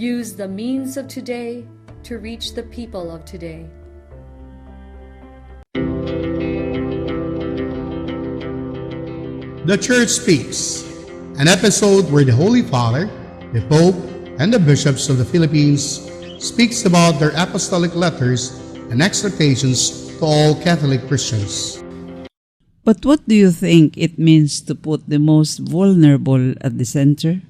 Use the means of today to reach the people of today. The Church Speaks, an episode where the Holy Father, the Pope, and the bishops of the Philippines speaks about their apostolic letters and exhortations to all Catholic Christians. But what do you think it means to put the most vulnerable at the center?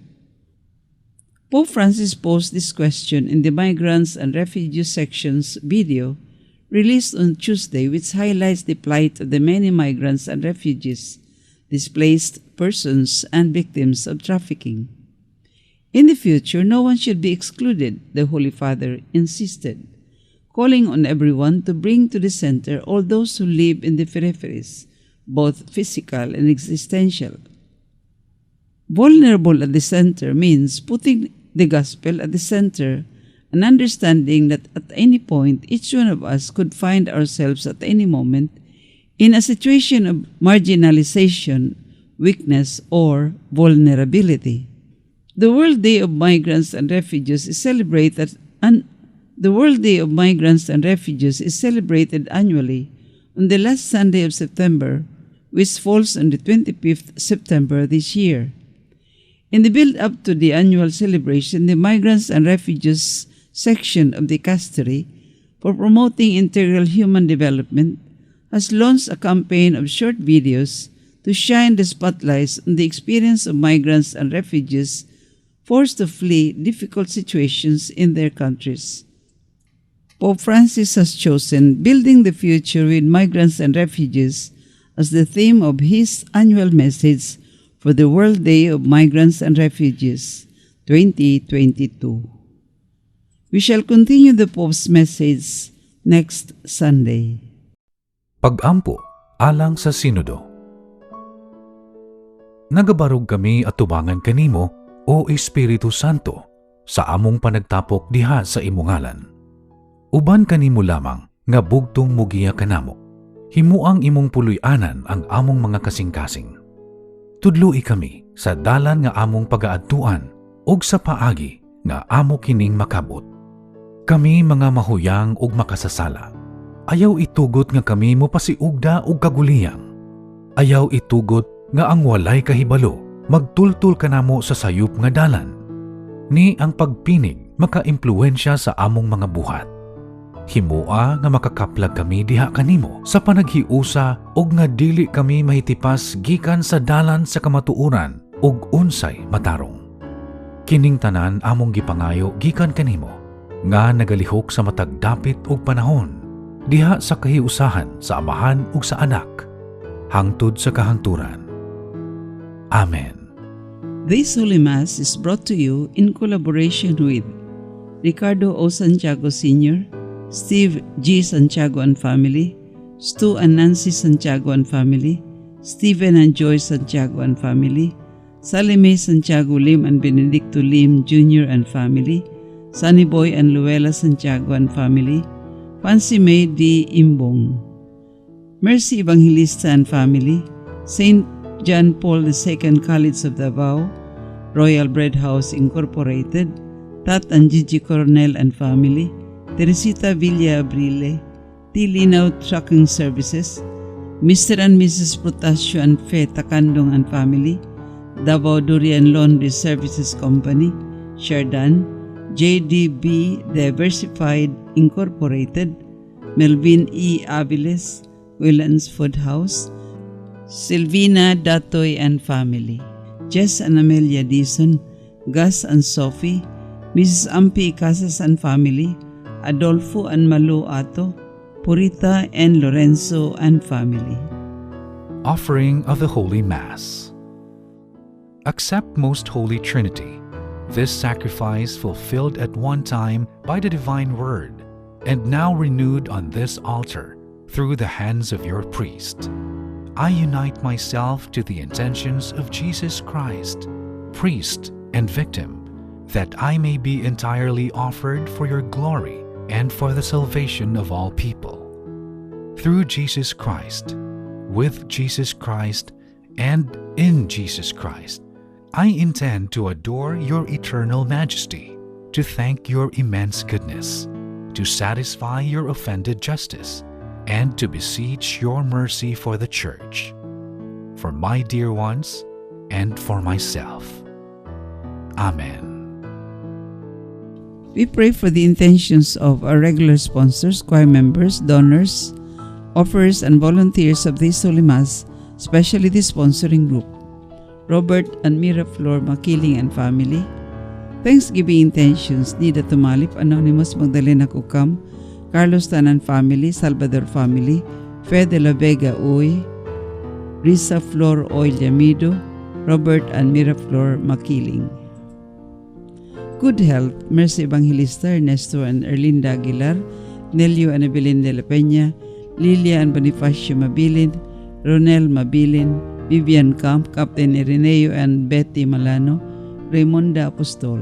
Pope Francis posed this question in the Migrants and Refugees section's video released on Tuesday, which highlights the plight of the many migrants and refugees, displaced persons, and victims of trafficking. In the future, no one should be excluded, the Holy Father insisted, calling on everyone to bring to the center all those who live in the peripheries, both physical and existential. Vulnerable at the center means putting the gospel at the center and understanding that at any point each one of us could find ourselves at any moment in a situation of marginalization, weakness, or vulnerability. The World Day of Migrants and Refugees is celebrated annually on the last Sunday of September, which falls on the 25th September this year. In the build-up to the annual celebration, the Migrants and Refugees section of the Dicastery for promoting integral human development has launched a campaign of short videos to shine the spotlights on the experience of migrants and refugees forced to flee difficult situations in their countries. Pope Francis has chosen Building the Future with Migrants and Refugees as the theme of his annual message for the World Day of Migrants and Refugees 2022. We shall continue the Pope's message next Sunday. Pag-ampo alang sa Sinodo. Nagabarog kami at tubangan kanimo, O Espiritu Santo, sa among panagtapok diha sa imongalan. Uban kanimo lamang nga bugtong mugiya kanamo. Himuang imong puloy-anan ang among mga kasing-kasing. Tudloi kami sa dalan nga among pagaadtuan ug sa paagi nga amo kining makabot. Kami mga mahuyang ug makasasala. Ayaw itugot nga kami mopasiugda og kaguliyang. Ayaw itugot nga ang walay kahibalo magtultul kanamo sa sayop nga dalan. Ni ang pagpinig makaimpluwensya sa among mga buhat. Himua nga makakaplag kami diha kanimo sa panaghiusa og nga dili kami mahitipas gikan sa dalan sa kamatuoran ug unsay matarong. Kining tanan among gipangayo gikan kanimo nga nagalihok sa matag dapit og panahon diha sa kahiusahan sa Amahan ug sa Anak hangtod sa kahangturan. Amen. This Holy Mass is brought to you in collaboration with Ricardo O. Santiago Sr., Steve G. Santiago and family, Stu and Nancy Santiago and family, Stephen and Joy Santiago and family, Salime Santiago Lim and Benedicto Lim Jr. and family, Sunny Boy and Luella Santiago and family, Fancy May D. Imbong, Mercy Evangelista and family, St. John Paul II College of Davao, Royal Bread House Incorporated, Tat and Gigi Coronel and family, Teresita Villa Abrile, T. Linaw Trucking Services, Mr. and Mrs. Protasio and Fe Takandong and family, Davao Durian Laundry Services Company, Sherdan, JDB Diversified Incorporated, Melvin E. Aviles, Willands Food House, Silvina Datoy and family, Jess and Amelia Dison, Gus and Sophie, Mrs. Ampi Casas and family, Adolfo and Malu Ato, Purita and Lorenzo and family. Offering of the Holy Mass. Accept, Most Holy Trinity, this sacrifice fulfilled at one time by the divine word, and now renewed on this altar through the hands of your priest. I unite myself to the intentions of Jesus Christ, priest and victim, that I may be entirely offered for your glory and for the salvation of all people. Through Jesus Christ, with Jesus Christ, and in Jesus Christ, I intend to adore your eternal majesty, to thank your immense goodness, to satisfy your offended justice, and to beseech your mercy for the Church, for my dear ones, and for myself. Amen. We pray for the intentions of our regular sponsors, choir members, donors, offerers, and volunteers of this Holy Mass, especially the sponsoring group, Robert and Mira Flor Makiling and family. Thanksgiving intentions, Nida Tumalip, Anonymous Magdalena Kukam, Carlos Tanan family, Salvador family, Fe de la Vega Uy, Risa Flor Oil Yamido, Robert and Mira Flor Makiling. Good health, Mercy Evangelista, Ernesto and Erlinda Aguilar, Nelio and Evelyn de la Peña, Lilia and Bonifacio Mabilin, Ronel Mabilin, Vivian Camp, Captain Ireneo and Betty Malano, Raimonda Apostol.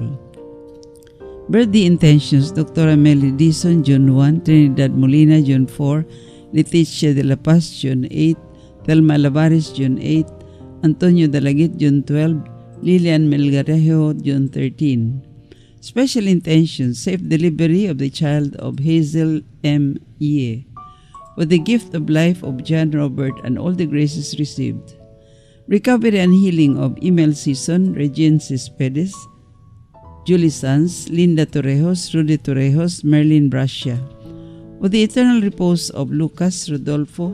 Birthday intentions, Dr. Amelie Dizon, June 1, Trinidad Molina, June 4, Leticia de la Paz, June 8, Thelma Lavares, June 8, Antonio Dalagit, June 12, Lilian Melgarejo, June 13. Special intentions, safe delivery of the child of Hazel M. Ye, with the gift of life of John Robert and all the graces received. Recovery and healing of Emil Season, Regine Cespedes, Julie Sanz, Linda Torrejos, Rudy Torrejos, Merlin Bracia. With the eternal repose of Lucas Rodolfo,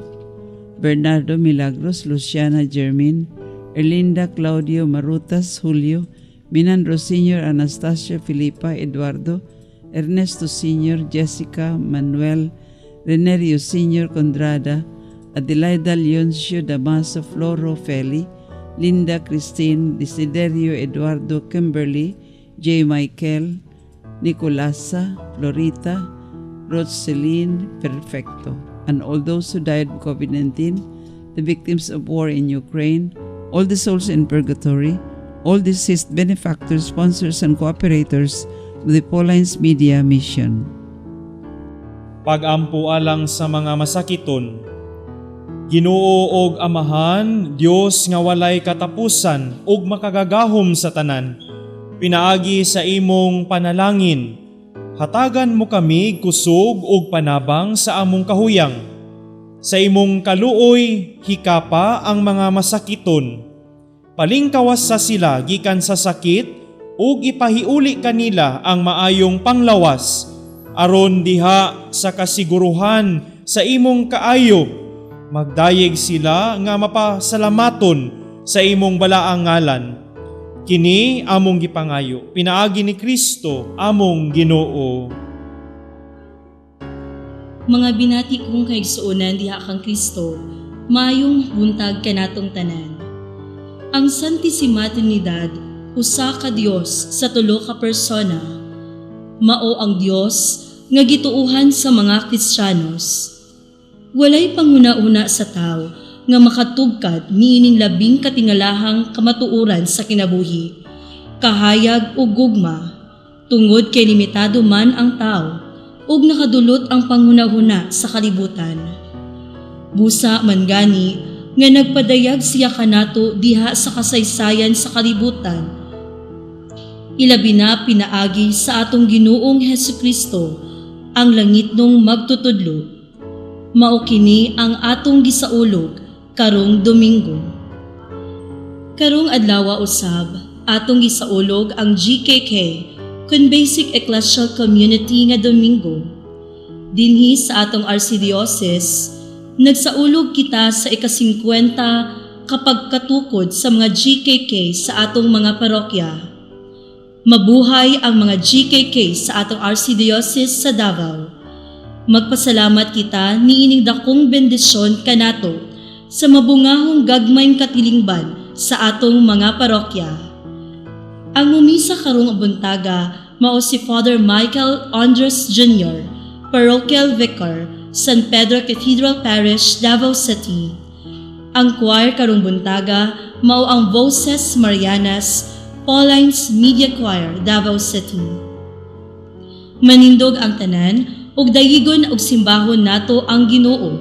Bernardo Milagros, Luciana Germin, Erlinda Claudio Marutas, Julio, Minandro Sr., Anastasia Filipa, Eduardo, Ernesto Sr., Jessica, Manuel, Renerio Sr. Condrada, Adelaida Leoncio Damaso, Floro Feli, Linda Christine, Desiderio Eduardo, Kimberly, J. Michael, Nicolasa, Florita, Roseline Perfecto, and all those who died of COVID-19, the victims of war in Ukraine, all the souls in purgatory, all deceased benefactors, sponsors, and cooperators with the Paulines Media Mission. Pagampo alang sa mga masakiton, Ginoo og Amahan, Dios nga walay katapusan ug makagagahom sa tanan, pinaagi sa imong panalangin, hatagan mo kami kusog ug panabang sa among kahuyang. Sa imong kaluoy, hikapa ang mga masakiton. Palingkawas sa sila gikan sa sakit ug ipahiuli kanila ang maayong panglawas, aron diha sa kasiguruhan sa imong kaayo, magdayeg sila nga mapasalamaton sa imong balaang ngalan. Kini among gipangayo, pinaagi ni Kristo among Ginoo. Mga binati kong kaigsuonan diha kang Kristo, maayong buntag kanatong tanan. Ang Santissima Trinidad, usa ka Dios sa tulo ka persona, mao ang Dios nga gituuhan sa mga Kristiyanos. Walay panguna-una sa tao nga makatugkad niining labing katingalahang kamatuoran sa kinabuhi, kahayag o gugma, tungod kay limitado man ang tao ug nakadulot ang panghunahuna sa kalibutan. Busa man gani nga nagpadayag siya kanato diha sa kasaysayan sa kalibutan, ilabi na pinaagi sa atong Ginoong Hesukristo ang langitnong magtutudlo. Mao kini ang atong gisaulog karong Domingo. Karong adlaw usab atong gisaulog ang GKK kun Basic Ecclesial Community nga Domingo. Dinhi sa atong Archdiocese, nagsaulog kita sa ika-50 kapag katukod sa mga GKK sa atong mga parokya. Mabuhay ang mga GKK sa atong Archdiocese sa Davao. Magpasalamat kita niining dakong bendisyon kanato sa mabungahong gagmayng katilingban sa atong mga parokya. Ang mumisa karong buntaga mao si Father Michael Andres Jr., Parochial Vicar, San Pedro Cathedral Parish, Davao City. Ang choir karong buntaga mao ang Voces Marianas, Paulines Media Choir, Davao City. Manindog ang tanan ug dayigon og simbahon nato ang Ginoo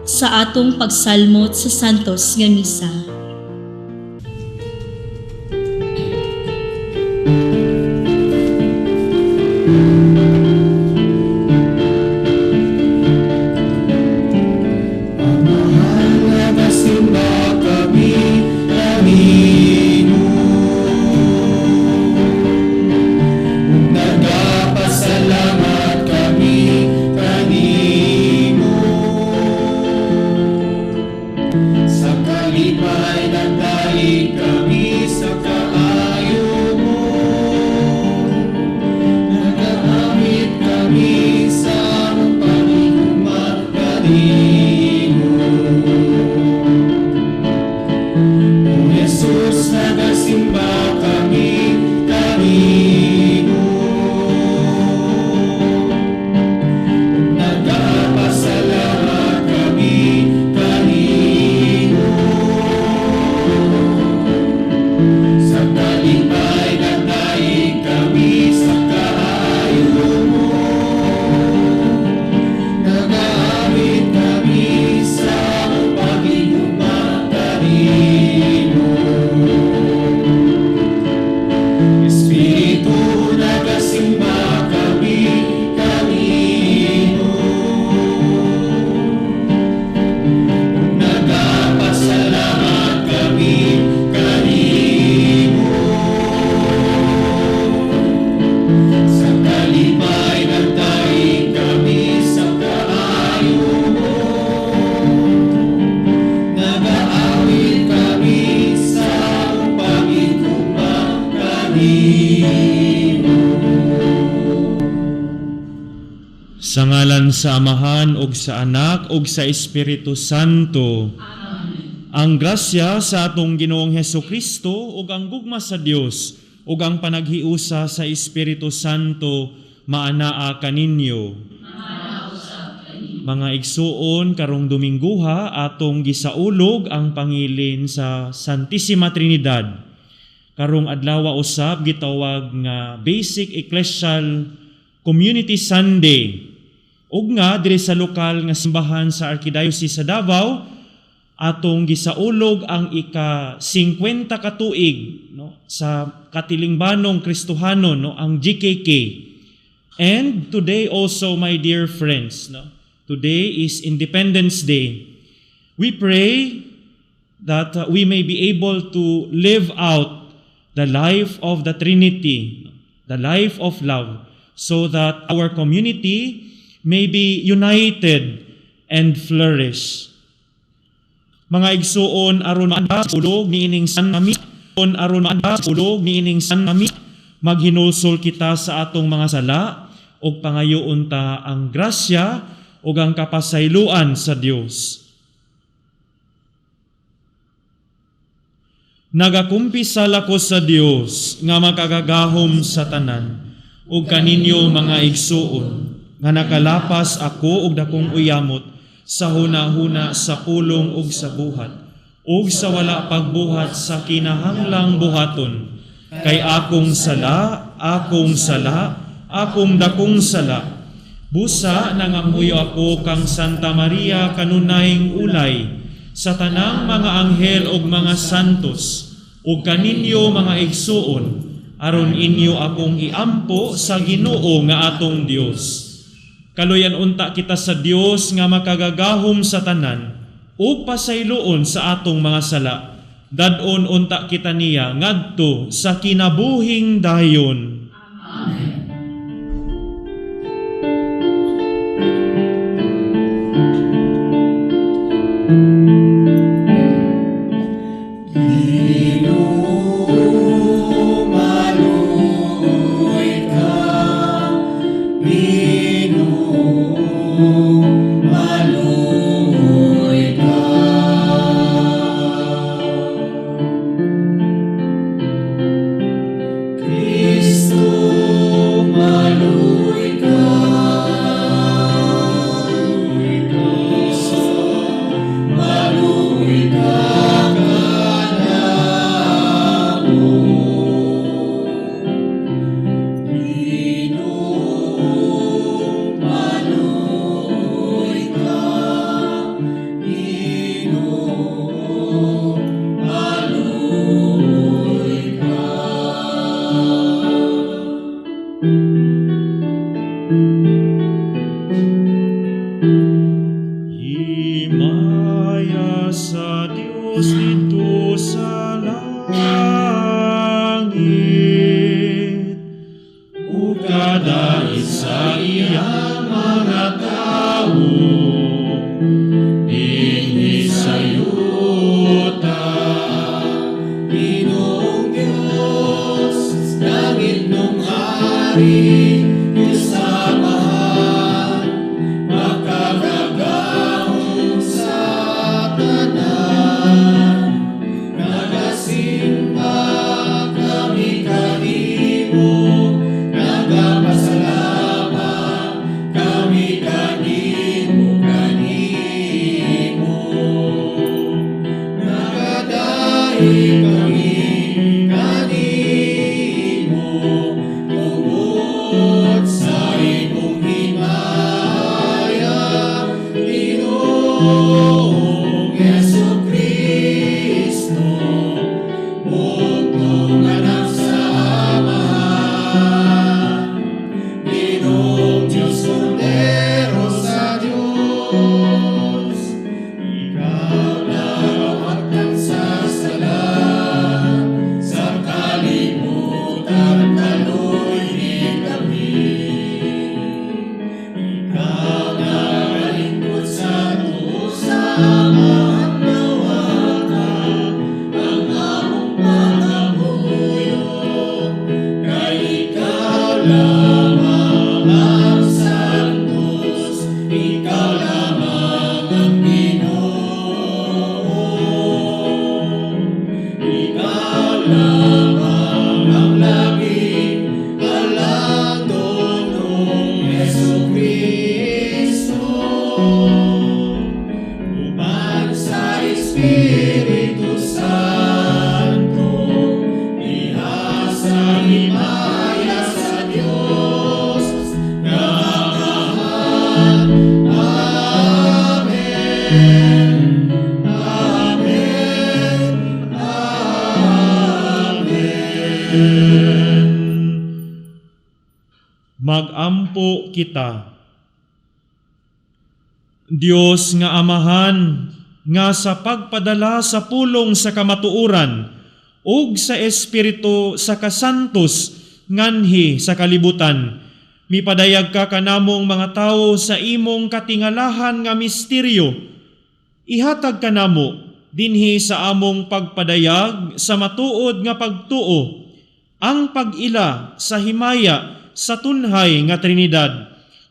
sa atong pagsalmot sa Santos nga Misa. Sa kalipay nagdaig kami sa kaayo mo. Nagagamit kami sa pagigumag kanimo. O Jesus, nagasimba kami kanimo. Nagpasalamat kami kanimo. Sa kalipay nagdaig kami sa kaayo mo. Nagaamit kami sa pagigumag kanimo. Espiritu, nagasimba kami kanimo. Nagpasalamat kami kanimo. Sa kalipay nagdaig kami sa kaayo mo. Nagaawit kami sa pagigumag kanimo. Sa ngalan sa Amahan ug sa Anak ug sa Espiritu Santo. Amen. Ang grasya sa atong Ginoong Hesukristo ug ang gugma sa Dios ug ang panaghiusa sa Espiritu Santo maanaa kaninyo. Mga igsuon, karong Domingguha atong gisaulog ang pangilin sa Santissima Trinidad. Karong adlaw usab gitawag nga Basic Ecclesial Community Sunday. Ug nga diri sa lokal nga simbahan sa Archdiocese sa Davao atong gisaulog ang ika-50 ka tuig no sa katilingbanong Kristohanon no ang GKK. And today also, my dear friends, no, today is Independence Day. We pray that we may be able to live out the life of the Trinity, the life of love, so that our community may be united and flourish. Mga igsuon, aron maanda ulog ni ining sanami, aron maanda ulog ni ining sanami, maghinulsol kita sa atong mga sala ug pangayoon ta ang grasya ug ang kapasayloan sa Dios. Nagakumpisal ako sa Dios nga makagagahom sa tanan ug kaninyo mga igsuon nga nakalapas ako og dakong uyamot sa hunahuna sa pulong ug sa buhat ug sa wala pagbuhat sa kinahanglang buhaton kay akong sala akong dakong sala busa nangamuyo ako kang Santa Maria kanunayng ulay sa tanang mga anghel ug mga santos ug kaninyo mga igsuon aron inyo akong iampo sa Ginoo nga atong Dios. Kaluyan unta kita sa Dios nga makagagahom sa tanan ug pasayloon sa atong mga sala. Dadon unta kita niya ngadto sa kinabuhing dayon. Amen. Dinhi sayo Magampo kita. Dios nga Amahan, nga sa pagpadala sa pulong sa kamatuoran ug sa Espiritu sa kasantos nganhi sa kalibutan, mipadayag ka kanamong mga tawo sa imong katingalahan nga misteryo. Ihatag kanamo dinhi sa among pagpadayag sa matuod nga pagtuo, ang pag-ila sa himaya sa tunhay nga Trinidad,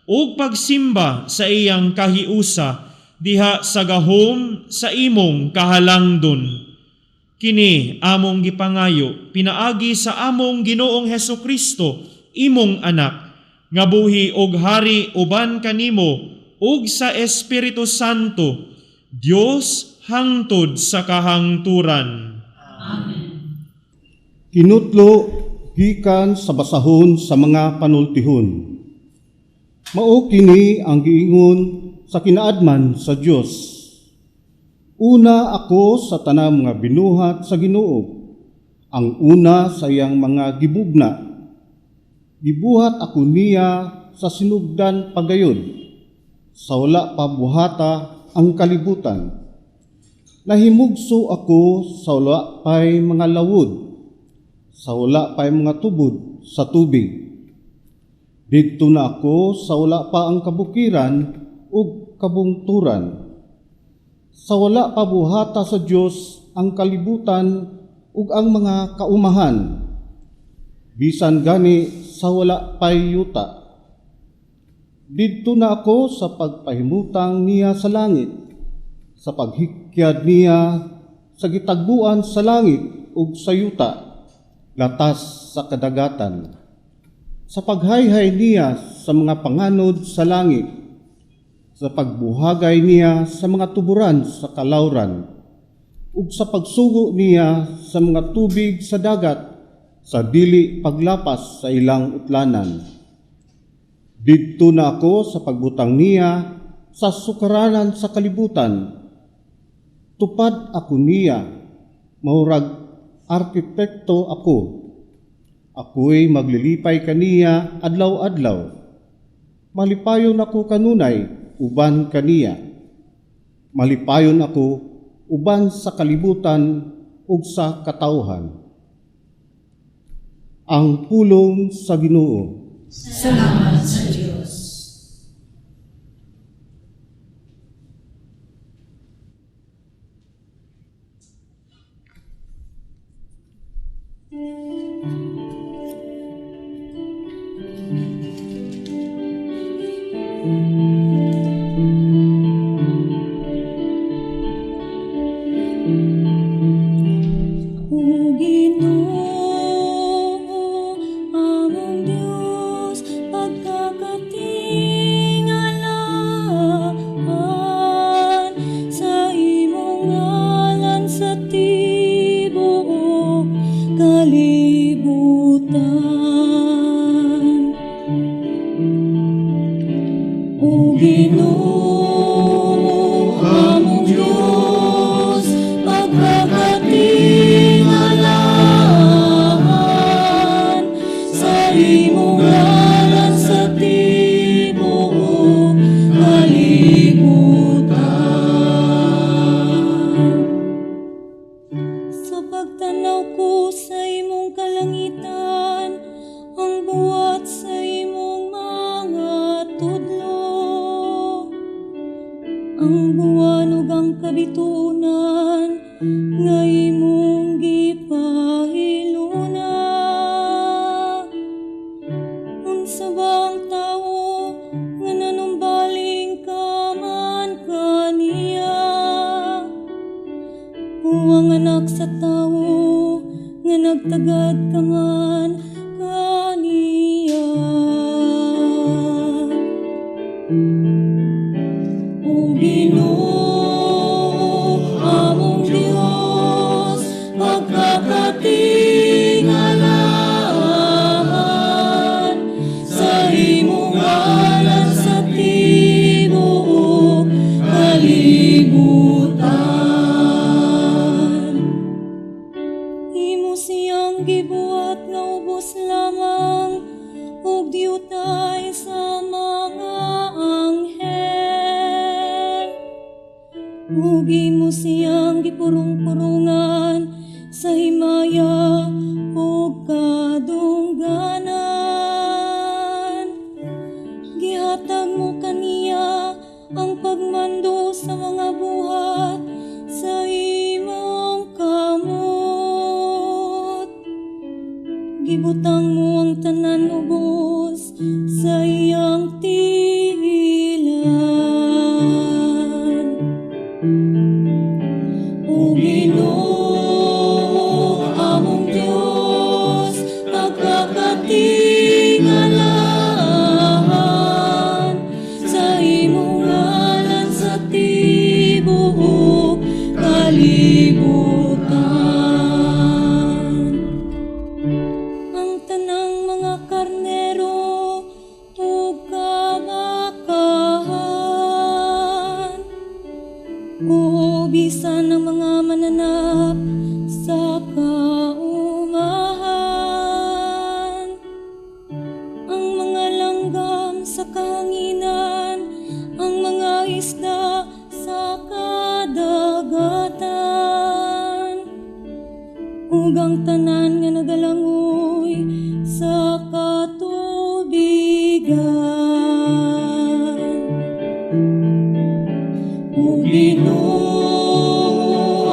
ug pagsimba sa iyang kahiusa diha sa gahom sa imong kahalangdon. Kini among gipangayo pinaagi sa among Ginoong Hesukristo, imong anak, nga buhi og hari uban kanimo ug sa Espiritu Santo, Dios hangtod sa kahangturan. Kinutlo gikan sa basahon sa mga panultihon. Mao kini ang giingon sa kinaadman sa Dios. Una ako sa tanang mga binuhat sa Ginoo. Ang una sa iyang mga gibugna. Gibuhat ako niya sa sinugdan pagayod. Sa wala pa buhata ang kalibutan. Nahimugso ako sa wala pa'y mga lawod. Sa wala pa'y mga tubod sa tubig. Dito na ako sa wala pa ang kabukiran ug kabungturan. Sa wala pa buhata sa Dios ang kalibutan ug ang mga kaumahan. Bisan gani sa wala pa'y yuta. Dito na ako sa pagpahimutang niya sa langit, sa paghikyad niya sa gitagbuan sa langit ug sa yuta, latas sa kadagatan, sa paghayhay niya sa mga panganod sa langit, sa pagbuhagay niya sa mga tuburan sa kalawran, ug sa pagsugo niya sa mga tubig sa dagat, sa dili paglapas sa ilang utlanan. Didto na ako sa pagbutang niya sa sukaranan sa kalibutan. Tupad ako niya, mahurag arkitekto ako. Ako'y maglilipay kaniya adlaw-adlaw. Malipayon ako kanunay, uban kaniya. Malipayon ako uban sa kalibutan ug sa katawhan. Ang pulong sa Ginoo. Salamat sa Diyos. Ang buwan ug ang kabitunan nga imong gipahiluna. Unsa ba ang tawo nga nanumbaling ka man kaniya? Huwang anak sa tawo nga nagtagad ka man kaniya. O Ginoo, among purungan sa himaya o kadungganan. Gihatag mo kaniya ang pagmando sa mga buhat sa imong kamot. Gibutang mo ang tanan ubos sa iyang tiilan. O Ginoo, among Dios, pagkakatingalahan sa imong ngalan sa tibuok kalibutan. Ang tanang mga karnero ug kabakahan, o bisan ng mga mananap sa kaumahan, ang mga langgam sa kahanginan, ang mga isda sa kadagatan, ug ang tanan nga nagalangoy sa katubigan. O Ginoo,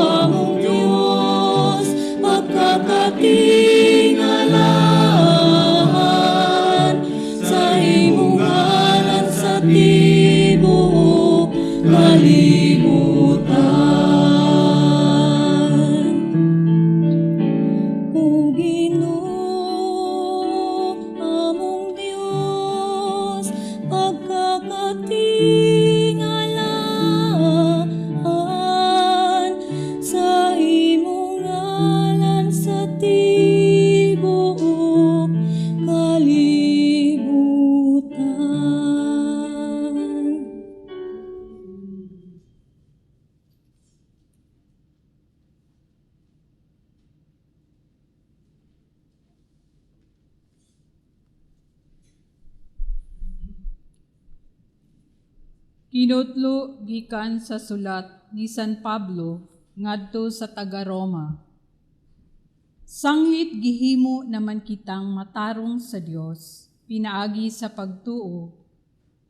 among Dios, pagkakatingalahan sa imong ngalan sa tibuok kalibutan. O Ginoo, among Dios, pagkakatingalahan sa imong ngalan sa tibuok kalibutan. Kinutlo gikan sa sulat ni San Pablo ngadto sa taga Roma. Sanglit gihimo naman kitang matarong sa Dios, pinaagi sa pagtuo.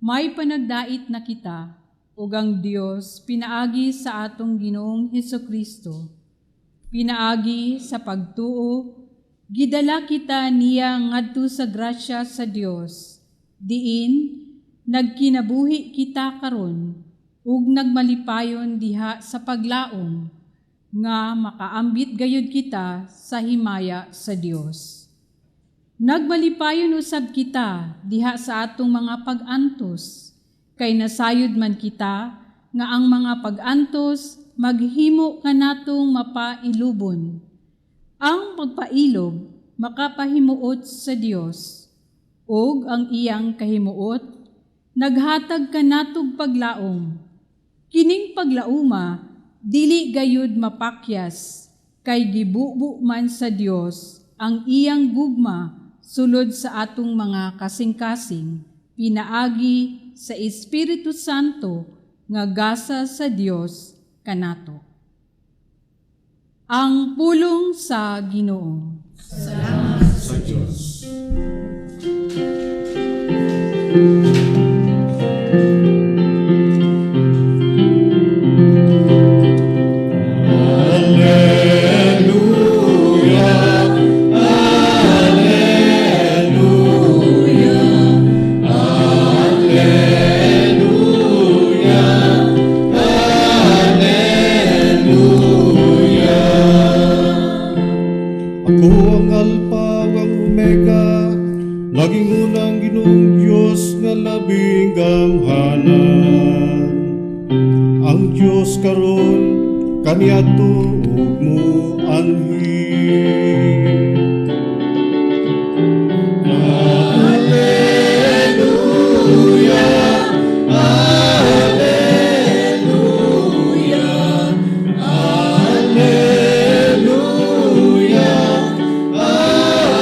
May panagdait na kita, ug ang Dios pinaagi sa atong Ginoong Hesukristo. Pinaagi sa pagtuo, gidala kita niya ngadto sa grasya sa Dios. Diin nagkinabuhi kita karon ug nagmalipayon diha sa paglaom nga makaambit gayud kita sa himaya sa Dios. Nagmalipayon usab kita diha sa atong mga pag-antos, kay nasayod man kita nga ang mga pag-antos maghimo kanatong mapailubon. Ang pagpailob makapahimuot sa Dios, ug ang iyang kahimuot naghatag kanatog paglaom. Kining paglauma dili gayud mapakyas, kay gibubu man sa Dios ang iyang gugma sulod sa atong mga kasing-kasing, pinaagi sa Espiritu Santo nga gasa sa Dios kanato. Ang pulong sa Ginoo. Salamat sa Diyos. Ako ang Alpha ug ang Omega, laging unang Ginoong Diyos nga labing gamhanan. Ang Diyos karon kaniadto ug moanhi. Alleluia, alleluia, alleluia, alleluia.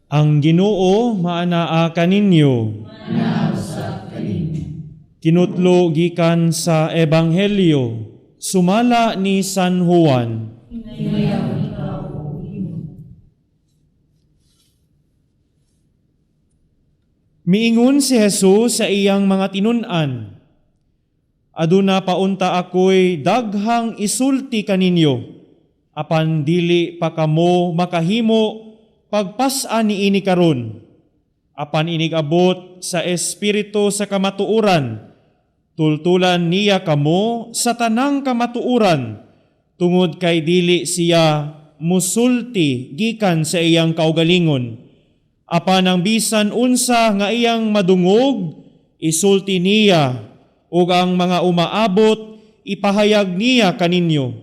Ang Ginoo maanaa kaninyo. Kinutlo gikan sa Ebanghelyo sumala ni San Juan. Miingon si Jesus sa iyang mga tinun-an, aduna paunta ako'y daghang isulti kaninyo, apan dili pa kamo makahimo pagpas-an niini karon. Apan inigabot sa espiritu sa kamatuuran, tultulan niya kamo sa tanang kamatuuran, tungod kay dili siya musulti gikan sa iyang kaugalingon. Apan ang bisan unsa nga iyang madungog, isulti niya, ug ang mga umaabot, ipahayag niya kaninyo.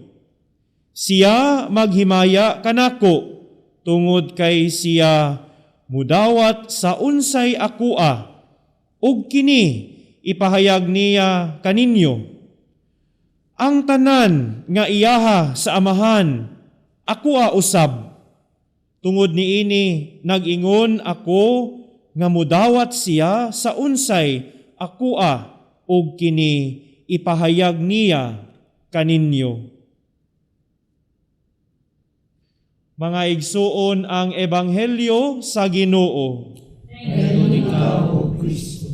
Siya maghimaya kanako, tungod kay siya mudawat sa unsay akua, ug kini ipahayag niya kaninyo. Ang tanan nga iyaha sa amahan, akua usab. Tungod niini nag-ingon ako nga mudawat siya sa unsay akua, ug kini ipahayag niya kaninyo. Mga igsuon ang Ebanghelyo sa Ginoo. Ngayon ikaw, O Kristo.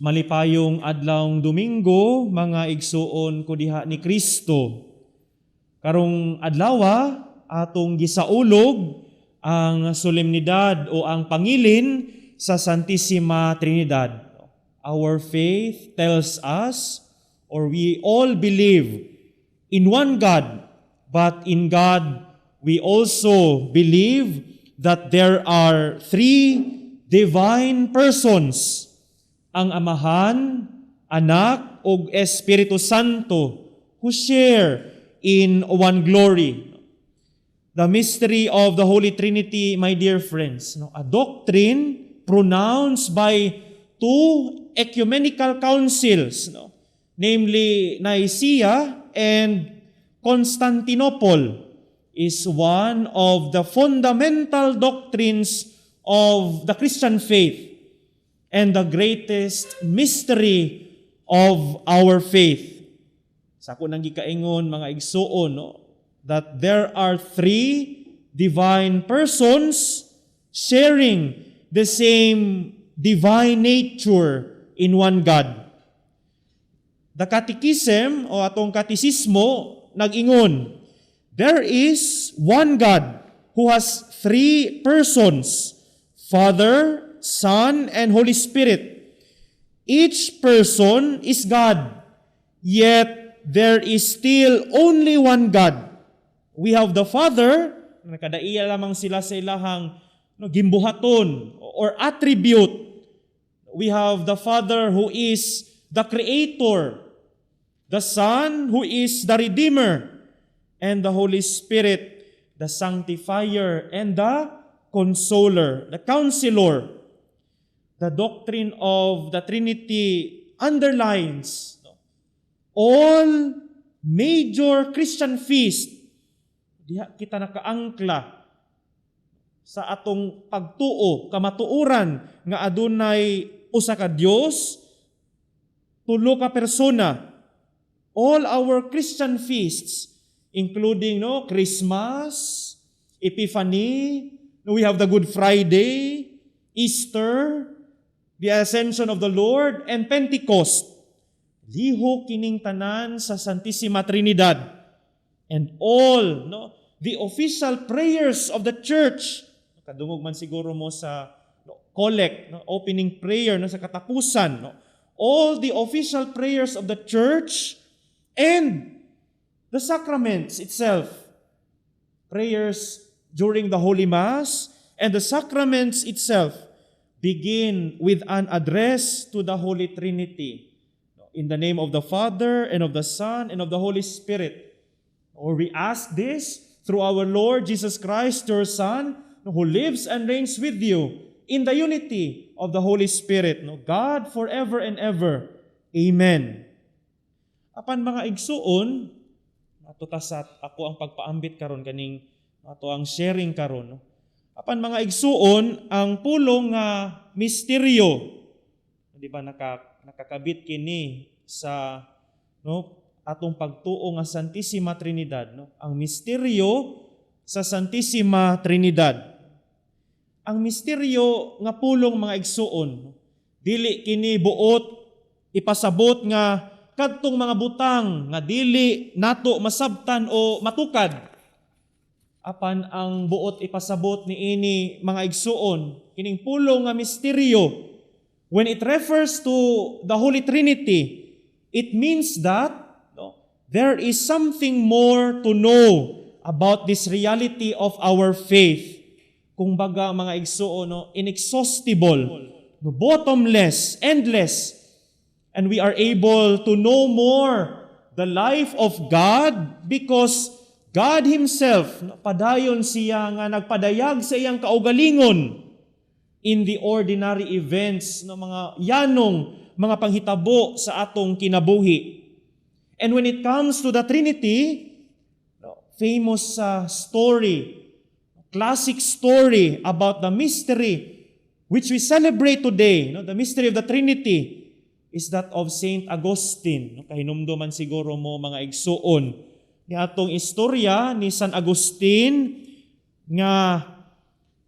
Malipayong adlawng Domingo, mga igsuon ko diha ni Kristo. Karong adlawa, atong gisaulog ang solemnidad o ang pangilin sa Santissima Trinidad. Our faith tells us, or we all believe, in one God, but in God we also believe that there are three divine persons, ang Amahan, Anak, ug Espiritu Santo, who share in one glory. The mystery of the Holy Trinity, my dear friends, a doctrine pronounced by two ecumenical councils, namely Nicaea and Constantinople, is one of the fundamental doctrines of the Christian faith and the greatest mystery of our faith. Sa ako nang gikaingon, mga igsuon, that there are three divine persons sharing the same divine nature in one God. The Catechism o atong katisismo nag-ingon, there is one God who has three persons, Father, Son, and Holy Spirit. Each person is God, yet there is still only one God. We have the Father, nakadaiya lamang sila sa ilahang gimbuhaton or attribute. We have the Father who is the Creator, the Son who is the Redeemer, and the Holy Spirit, the Sanctifier and the Consoler, the Counselor. The doctrine of the Trinity underlines all major Christian feasts. Diha kita nakaangkla sa atong pagtuo, kamatuoran nga adunay usa ka Dios, tulo ka persona. All our Christian feasts, including Christmas, Epiphany, we have the Good Friday, Easter, the Ascension of the Lord, and Pentecost. Liho kining tanan sa Santissima Trinidad. And all the official prayers of the church, kadungog man siguro mo sa collect, opening prayer sa katapusan, all the official prayers of the church and the sacraments itself, prayers during the Holy Mass and the sacraments itself begin with an address to the Holy Trinity. In the name of the Father and of the Son and of the Holy Spirit. Or we ask this through our Lord Jesus Christ, your Son, who lives and reigns with you in the unity of the Holy Spirit, God forever and ever. Amen. Apan mga igsuon, ato tasat ako ang pagpaambit karon kaning ato ang sharing karon. Apan mga igsuon, ang pulong nga misteryo, di ba nakakabit kini sa atong pagtuo nga Santissima Trinidad, ang misteryo sa Santissima Trinidad. Ang misteryo nga pulong mga igsuon, dili kini buot ipasabot nga kadtong mga butang nga dili nato masabtan o matukad. Apan ang buot ipasabot ni ini mga igsuon, kining pulong nga misteryo, when it refers to the Holy Trinity, it means that there is something more to know about this reality of our faith. Kung baga mga igsuon, inexhaustible, bottomless, endless, and we are able to know more the life of God because God Himself, padayon siya nga nagpadayag sa iyang kaugalingon in the ordinary events, mga yanong, mga panghitabo sa atong kinabuhi. And when it comes to the Trinity, famous story, classic story about the mystery which we celebrate today, the mystery of the Trinity, is that of Saint Augustine. Kahinumduman siguro mo mga igsuon ni atong istorya ni San Agustin nga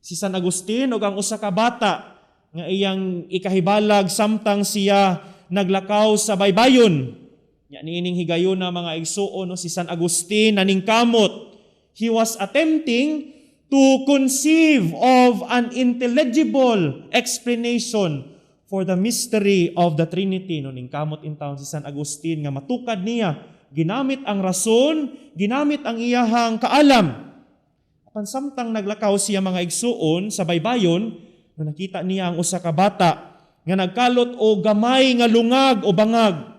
si San Agustin ug ang usa ka bata nga iyang ikahibalag samtang siya naglakaw sa baybayon. Nya niining higayon na mga igsuon si San Agustin naningkamot. He was attempting to conceive of an intelligible explanation for the mystery of the Trinity. Ningkamot in taon si San Agustin nga matukad niya. Ginamit ang rason, ginamit ang iyahang kaalam. Apan samtang naglakaw siya mga igsuon sa baybayon, nakita niya ang usa ka bata nga nagkalot o gamay nga lungag o bangag.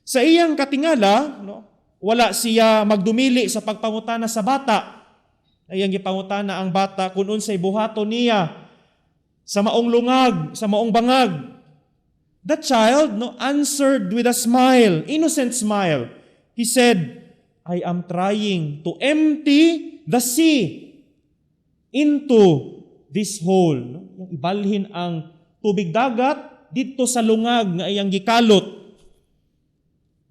Sa iyang katingala, wala siya magdumili sa pagpangutana sa bata. Iyang gipangutana ang bata kung unsay buhaton niya sa maong lungag, sa maong bangag. The child answered with a smile, innocent smile. He said, I am trying to empty the sea into this hole. Yung ibalhin ang tubig dagat dito sa lungag nga iyang gikalot.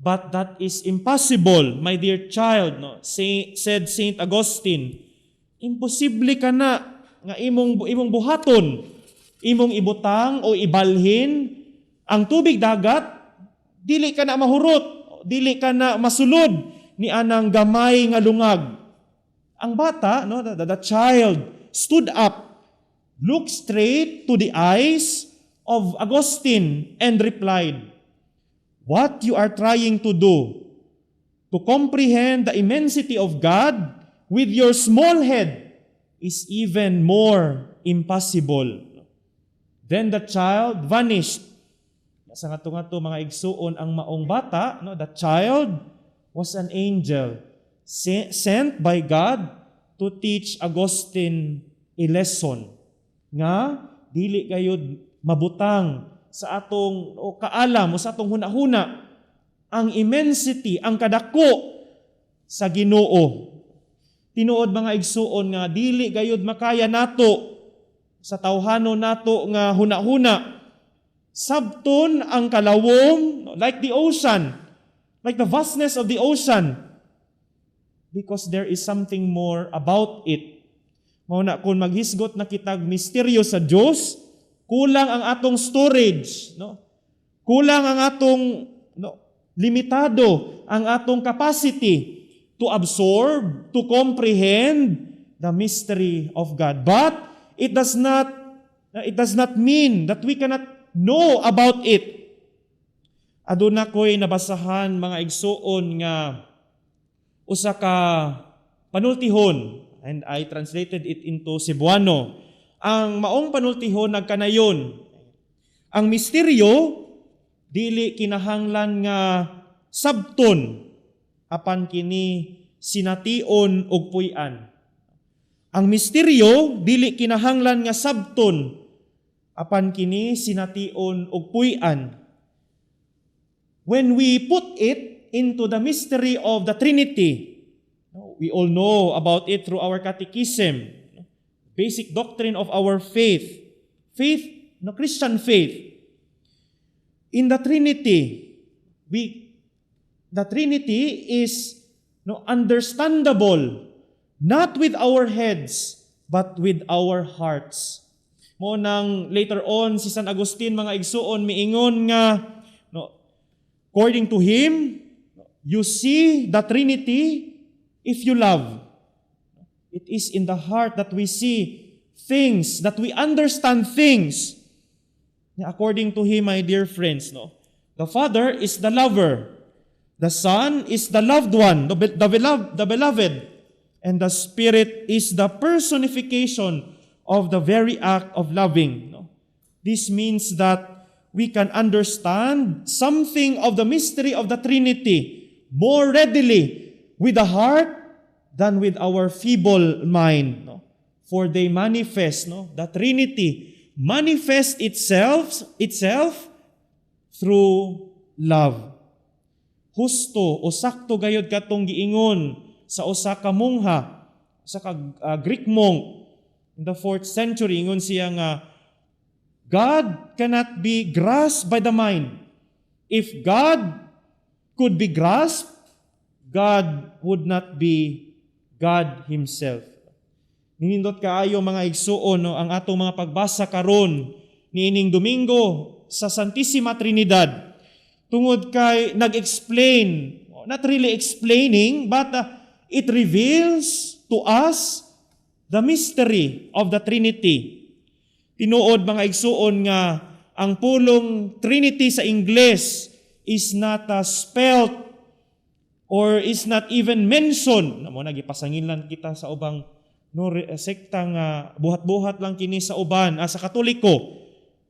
But that is impossible, my dear child, said Saint Augustine. Imposible ka na nga imong buhaton, imong ibutang o ibalhin ang tubig dagat, dili ka na mahurot. Dili ka na masulod ni anang gamay nga lungag. Ang bata, the child, stood up, looked straight to the eyes of Augustine and replied, what you are trying to do, to comprehend the immensity of God with your small head, is even more impossible. Then the child vanished. Sa nga-to mga igsuon ang maong bata, the child was an angel sent by God to teach Augustine a lesson. Nga, dili gayud mabutang sa atong kaalam o sa atong hunahuna ang immensity, ang kadako sa Ginoo. Tinuod mga igsuon nga dili gayud makaya nato sa tawhano nato nga hunahuna. Sabton ang kalawom, like the ocean, like the vastness of the ocean, because there is something more about it. Mauna kung maghisgot na kitag misteryo sa Dios, kulang ang atong storage, kulang ang atong limitado ang atong capacity to absorb, to comprehend the mystery of God. But it does not mean that we cannot know about it. Aduna ko'y nabasahan mga igsuon nga usa ka panultihon, and I translated it into Cebuano. Ang maong panultihon nagkanayon. Ang misteryo dili kinahanglan nga sabton apan kini sination og puy-an. Ang misteryo dili kinahanglan nga sabton apan kini sination og puy-an. When we put it into the mystery of the Trinity, we all know about it through our catechism. basic doctrine of our faith. Faith, Christian faith. In the Trinity, the Trinity is understandable, not with our heads, but with our hearts. Mo nang later on, si San Agustin, mga igsuon, miingon nga, according to him, you see the Trinity if you love. It is in the heart that we see things, that we understand things. According to him, my dear friends, the Father is the lover. The Son is the loved one, the beloved. And the Spirit is the personification of the very act of loving. This means that we can understand something of the mystery of the Trinity more readily with the heart than with our feeble mind. For they manifest, the Trinity manifests itself through love. Husto o sakto gayod katong giingon sa usa ka mongha, sa Greek monk in the 4th century, ingon siya nga, God cannot be grasped by the mind. If God could be grasped, God would not be God Himself. Ninindot kaayo mga igsuon ang atong mga pagbasa karon niining Domingo sa Santissima Trinidad. Tungod kay nag-explain, not really explaining, but it reveals to us the mystery of the Trinity. Tinuod mga igsuon nga ang pulong Trinity sa Ingles is not spelled or is not even mentioned. Namo nagipasangilan kita sa ubang sektang buhat-buhat lang kini sa uban sa Katoliko.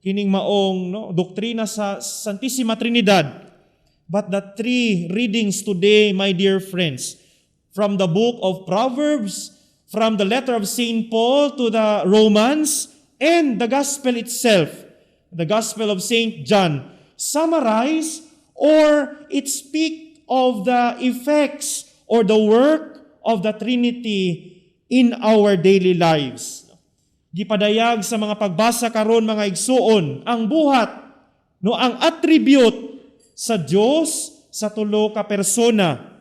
Kining maong doktrina sa Santissima Trinidad. But the three readings today, my dear friends, from the book of Proverbs, from the letter of St. Paul to the Romans, and the gospel itself, the gospel of St. John, summarize or it speak of the effects or the work of the Trinity in our daily lives. Gipadayag sa mga pagbasa karon mga igsuon ang buhat ang attribute sa Dios sa tulo ka persona.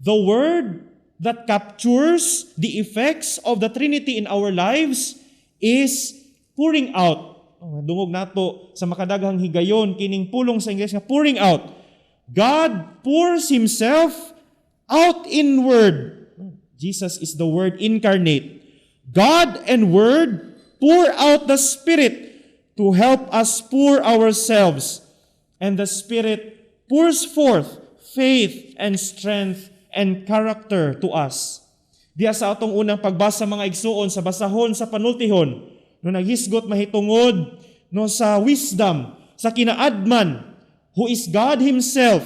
The word that captures the effects of the Trinity in our lives is pouring out. Dungog nato sa makadaghang higayon kining pulong sa Ingles nga pouring out. God pours Himself out inward. Jesus is the Word incarnate. God and Word pour out the Spirit to help us pour ourselves. And the Spirit pours forth faith and strength and character to us. Diya sa atong unang pagbasa mga igsuon sa basahon sa panultihon, naghisgot mahitungod sa wisdom, sa kinaadman, who is God Himself.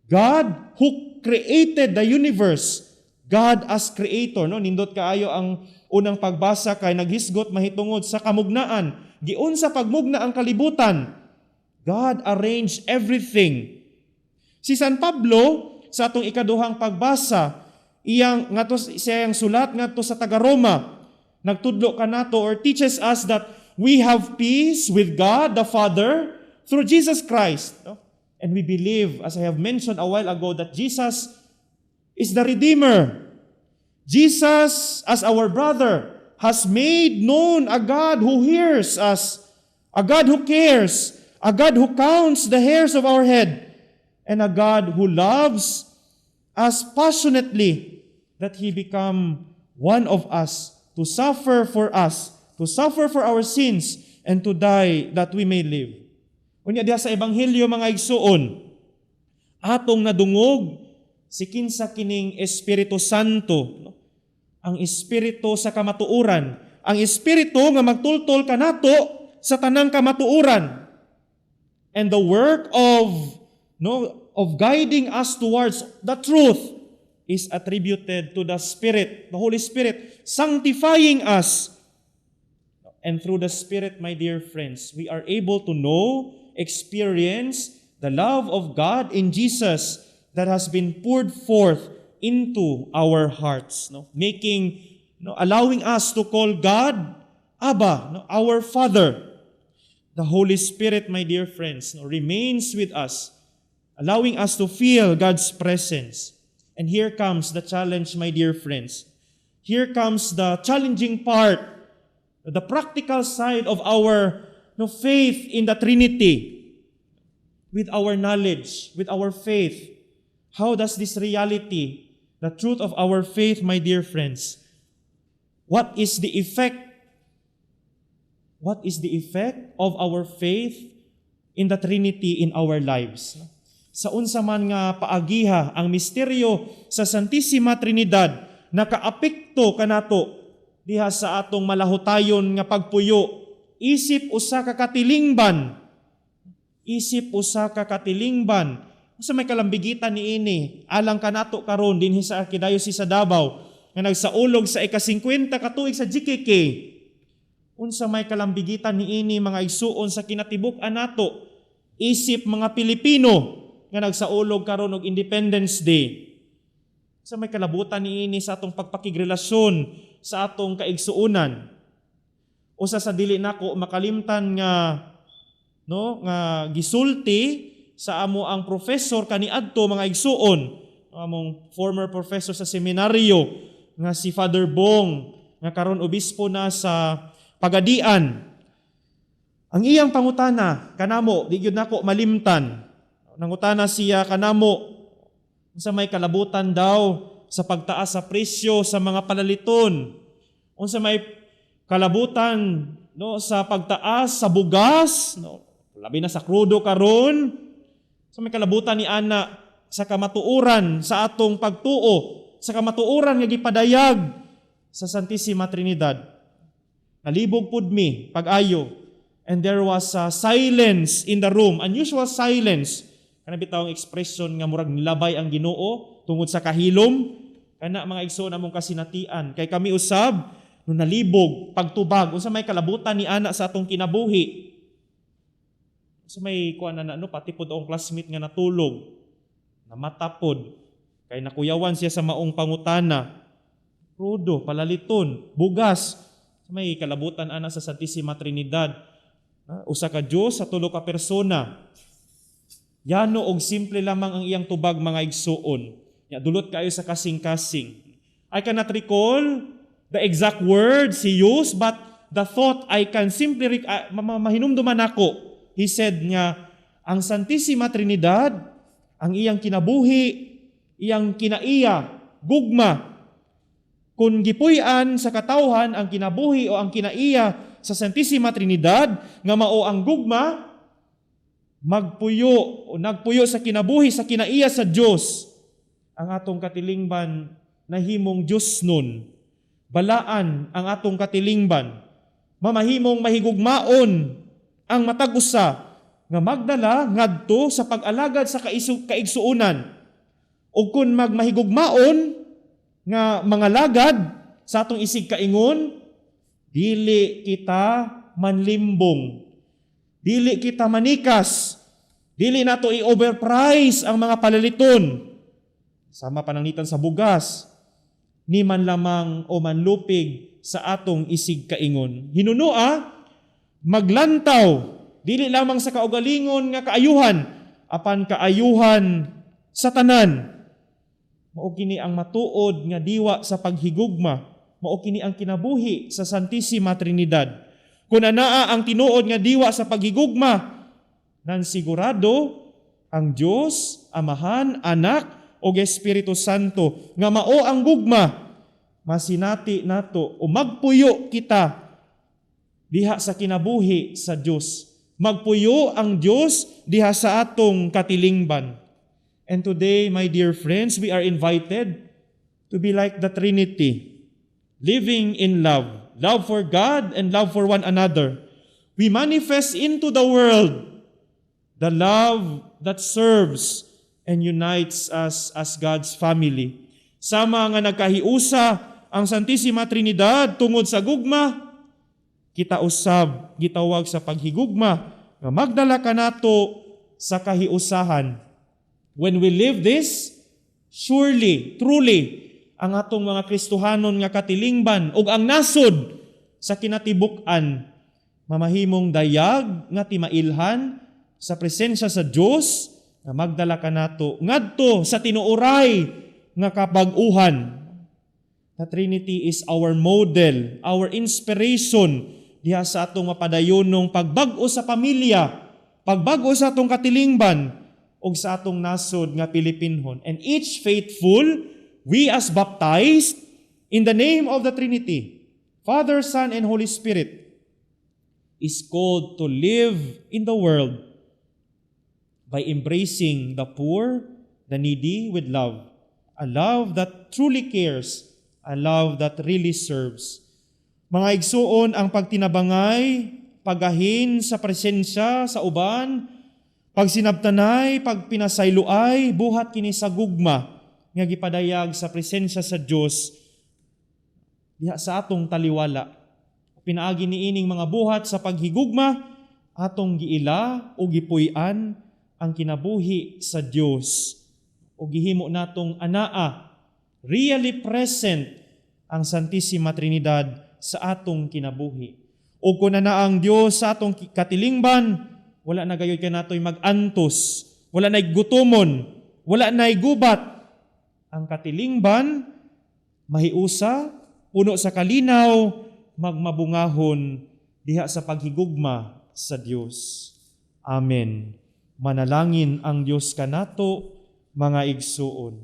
God who created the universe. God as creator. Nindot kaayo ang unang pagbasa kay naghisgot mahitungod sa kamugnaan. Giun sa pagmugna ang kalibutan. God arranged everything. Si San Pablo, sa atong ikaduhang pagbasa, siyang sulat ngadto sa taga-Roma, nagtudlo kanato or teaches us that we have peace with God the Father through Jesus Christ. And we believe, as I have mentioned a while ago, that Jesus is the Redeemer. Jesus, as our brother, has made known a God who hears us, a God who cares, a God who counts the hairs of our head, and a God who loves us passionately, that He become one of us, to suffer for us, to suffer for our sins, and to die that we may live. Unya diha sa Ebanghelyo mga igsuon, atong nadungog si kinsa kining Espiritu Santo, ang Espiritu sa kamatuoran, ang Espiritu nga magtultol kanato sa tanang kamatuoran. And the work of guiding us towards the truth is attributed to the Spirit, the Holy Spirit, sanctifying us. And through the Spirit, my dear friends, we are able to know, experience the love of God in Jesus that has been poured forth into our hearts, making allowing us to call God Abba, our Father. The Holy Spirit, my dear friends, remains with us, allowing us to feel God's presence. And here comes the challenge, my dear friends. Here comes the challenging part, the practical side of our faith in the Trinity. With our knowledge, with our faith, how does this reality, the truth of our faith, my dear friends, what is the effect? What is the effect of our faith in the Trinity in our lives? Sa unsa man nga paagiha ang misteryo sa Santissima Trinidad nakaapekto kanato diha sa atong malahutayon nga pagpuyo, isip usa ka katilingban. Isip usa ka katilingban. Sa may kalambigitan niini, alang kanato karon dinhi sa Arkidiocese sa Davao nga nagsaulog sa ika-50 ka tuig sa GKK. Unsa may kalambigitan niini mga igsuon sa kinatibuk-an nato, isip mga Pilipino nga nagsaulog karon og Independence Day. Sa may kalabutan niini sa atong pagpakigrelasyon sa atong kaigsuonan. Usa sa dili nako makalimtan nga nga gisulti sa amo ang professor kaniadto mga igsuon, among former professor sa seminaryo nga si Father Bong nga karon obispo na sa Pagadian. Ang iyang pangutana kanamo di gyud nako malimtan. Nangutana siya kanamo unsa may kalabutan daw sa pagtaas sa presyo sa mga palaliton. Unsa may kalabutan sa pagtaas sa bugas, labi na sa krudo karon. Sa may kalabutan ni ana sa kamatuoran sa atong pagtuo, sa kamatuoran nga gipadayag sa Santissima Trinidad. Nalibog pud mi pag-ayo, and there was silence in the room, unusual silence. Kana bitawng expression nga murag nilabay ang Ginoo tungod sa kahilom. Kana mga igsoon among kasinatian kay kami usab no nalibog pagtubag unsa may kalabutan ni ana sa atong kinabuhi. So may kuan na pati pod ang classmate nga natulog, namatapod kay nakuyawan siya sa maong pangutana. Rudo, palaliton, bugas. So may kalabutan ana sa Santissima Trinidad. Usa ka Dios sa tulo ka persona. Yano og simple lamang ang iyang tubag mga igsuon. Ya dulot kayo sa kasing-kasing. I cannot recall the exact words he used, but the thought I can simply mahinumduman ako. He said nga, ang Santissima Trinidad, ang iyang kinabuhi, iyang kinaiya, gugma. Kung gipuy-an sa katawhan ang kinabuhi o ang kinaiya sa Santissima Trinidad, nga mao ang gugma, magpuyo o nagpuyo sa kinabuhi, sa kinaiya sa Diyos, ang atong katilingban nahimong Diyos nun. Balaan ang atong katilingban. Mamahimong mahigugmaon ang matag-usa nga magdala ngadto sa pag-alagad sa kaigsuonan. O kung magmahigugmaon nga mga lagad sa atong isig kaingon, dili kita manlimbong. Dili kita manikas. Dili nato i-overprice ang mga palaliton. Sama pananglitan sa bugas. Ni man lamang o manlupig sa atong isig kaingon. Hinunua, maglantaw, dili lamang sa kaugalingon nga kaayuhan, apan kaayuhan sa tanan. Mao kini ang matuod nga diwa sa paghigugma, mao kini ang kinabuhi sa Santissima Trinidad. Kung anaa ang tinuod nga diwa sa paghigugma, nan sigurado ang Dios, Amahan, Anak o Espiritu Santo nga mao ang gugma, masinati nato o magpuyo kita diha sa kinabuhi sa Dios. Magpuyo ang Dios diha sa atong katilingban. And today, my dear friends, we are invited to be like the Trinity, living in love, love for God and love for one another. We manifest into the world the love that serves and unites us as God's family. Sama nga nagkahiusa ang Santissima Trinidad tungod sa gugma, kita usab gitawag sa paghigugma nga magdala kanato sa kahiusahan. When we live this, surely, truly, ang atong mga Kristohanon nga katilingban ug ang nasod sa kinatibuk-an mamahimong dayag nga timailhan sa presensya sa Dios nga magdala kanato ngadto sa tinuoray nga kabag-uhan. The Trinity is our model, our inspiration diha sa atong mapadayonong pagbag-o sa pamilya, pagbag-o sa atong katilingban ug sa atong nasod nga Pilipinhon. And each faithful, we as baptized in the name of the Trinity, Father, Son, and Holy Spirit, is called to live in the world by embracing the poor, the needy with love, a love that truly cares, a love that really serves. Mga igsuon, ang pagtinabangay, pagahin sa presensya sa uban, pagsinabtanay, pagpinasayloay, buhat kini sa gugma nga gipadayag sa presensya sa Dios diha sa atong taliwala. Pinaagi niining mga buhat sa paghigugma, atong giila o gipuy-an ang kinabuhi sa Dios o gihimo natong anaa, really present ang Santissima Trinidad sa atong kinabuhi. O kung na ang Dios sa atong katilingban, wala na gayon ka nato'y mag-antos, wala na'y gutomon, wala na'y gubat. Ang katilingban, mahiusa, puno sa kalinaw, magmabungahon diha sa paghigugma sa Dios. Amen. Manalangin ang Dios kanato, mga igsuon.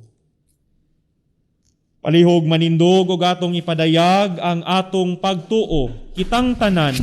Palihog manindog og atong ipadayag ang atong pagtuo. Kitang tanan,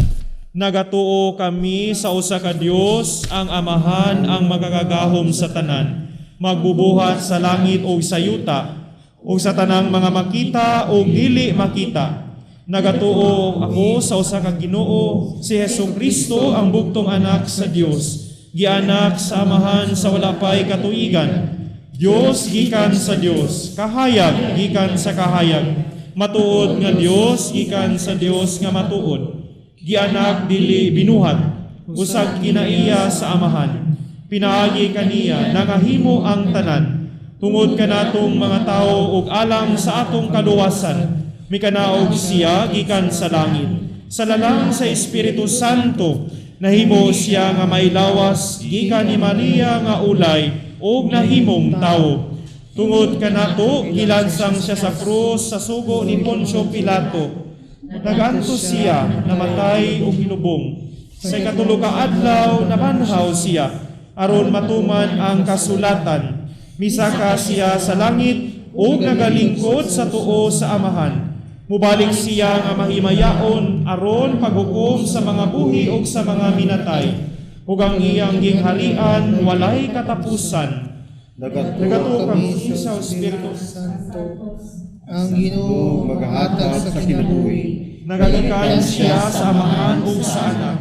nagatuo kami sa usa ka Dios, ang Amahan, ang magagagahom sa tanan, magbubuhat sa langit o sa yuta, o sa tanang mga makita o dili makita. Nagatuo ako sa usa ka Ginoo, si Hesukristo, ang bugtong anak sa Dios, gianak sa Amahan sa wala pay katuigan. Dios gikan sa Dios, kahayag gikan sa kahayag, matuod nga Dios gikan sa Dios nga matuod. Gianak dili binuhat, usag kinaiya sa Amahan. Pinaagi kaniya nangahimo ang tanan, tungod kanatong mga tao ug alang sa atong kaluwasan. Mikanaog siya gikan sa langit. Sa lalang sa Espiritu Santo, nahimo siya nga mailawas gikan ni Maria nga ulay og nahimong tao. Tungod kanato gilansang siya sa krus sa sugo ni Poncio Pilato. Nagantos siya, namatay o hinubong. Sa ikatulog ka adlaw, nabanhaw siya, aron matuman ang kasulatan. Misaka siya sa langit o nagalingkod sa tuo sa Amahan. Mubalik siya nga mahimayaon aron paghukom sa mga buhi o sa mga minatay. Ug ang iyang gingharian walay katapusan. Nagatuo kang sa Espiritu Santo, ang Ginoo maghatag sa kinabuhi. Nagagikan siya sa Amahan ug sa Anak.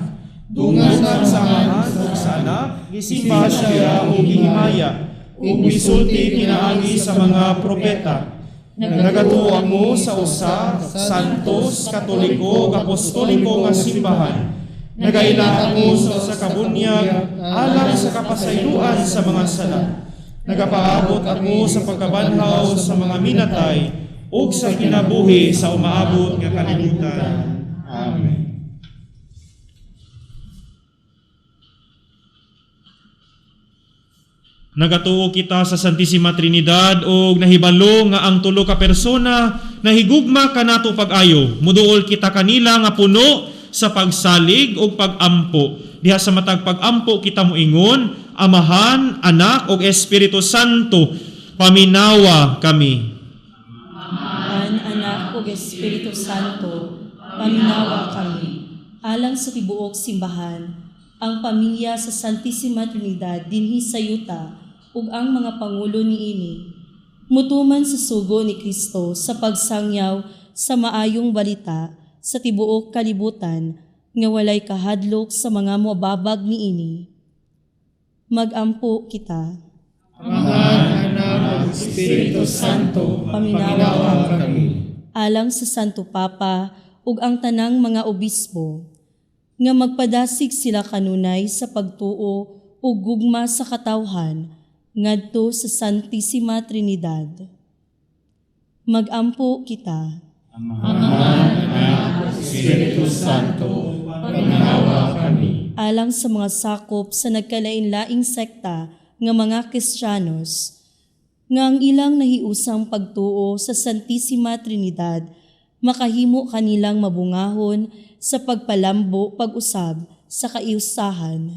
Dungan sa Amahan ug sa Anak, gisimba siya ug gihimaya, ug misulti pinaagi sa mga propeta. Nagatuo ako sa usa, santos, katoliko, apostoliko nga simbahan. Nagaila ako sa kabunyag, alang sa kapasayloan sa mga sala. Nagapaabot ako sa pagkabanhaw sa mga minatay, ug sa kinabuhi sa umaabot nga kalibutan. Amen. Nagatuo kita sa Santissima Trinidad o nahibalo nga ang tulo ka persona nahigugma kanato pag-ayo. Muduol kita kanila nga puno sa pagsalig o pag-ampo. Diha sa matag pag-ampo kita moingon, Amahan, Anak o Espiritu Santo, paminawa kami. Amahan, Anak o Espiritu Santo, paminawa kami. Alang sa tibuok simbahan, ang pamilya sa Santissima Trinidad dinhi sa yuta ug ang mga pangulo niini mutuman sa sugo ni Kristo sa pagsangyaw sa maayong balita sa tibuok kalibutan nga walay kahadlok sa mga moababag niini. Magampo kita. Amahan, Anak, Espiritu Santo, paminawa kami. Alang sa Santo Papa ug ang tanang mga obispo nga magpadasig sila kanunay sa pagtuo ug gugma sa katawhan ngadto sa Santissima Trinidad. Magampo kita. Amahan, Anak, Espiritu Santo, panginawa kami. Alang sa mga sakop sa nagkalain-laing sekta nga mga Kristiyanos, nga ang ilang nahiusang pagtuo sa Santissima Trinidad, makahimo kanilang mabungahon sa pagpalambo pag-usab sa kaiusahan.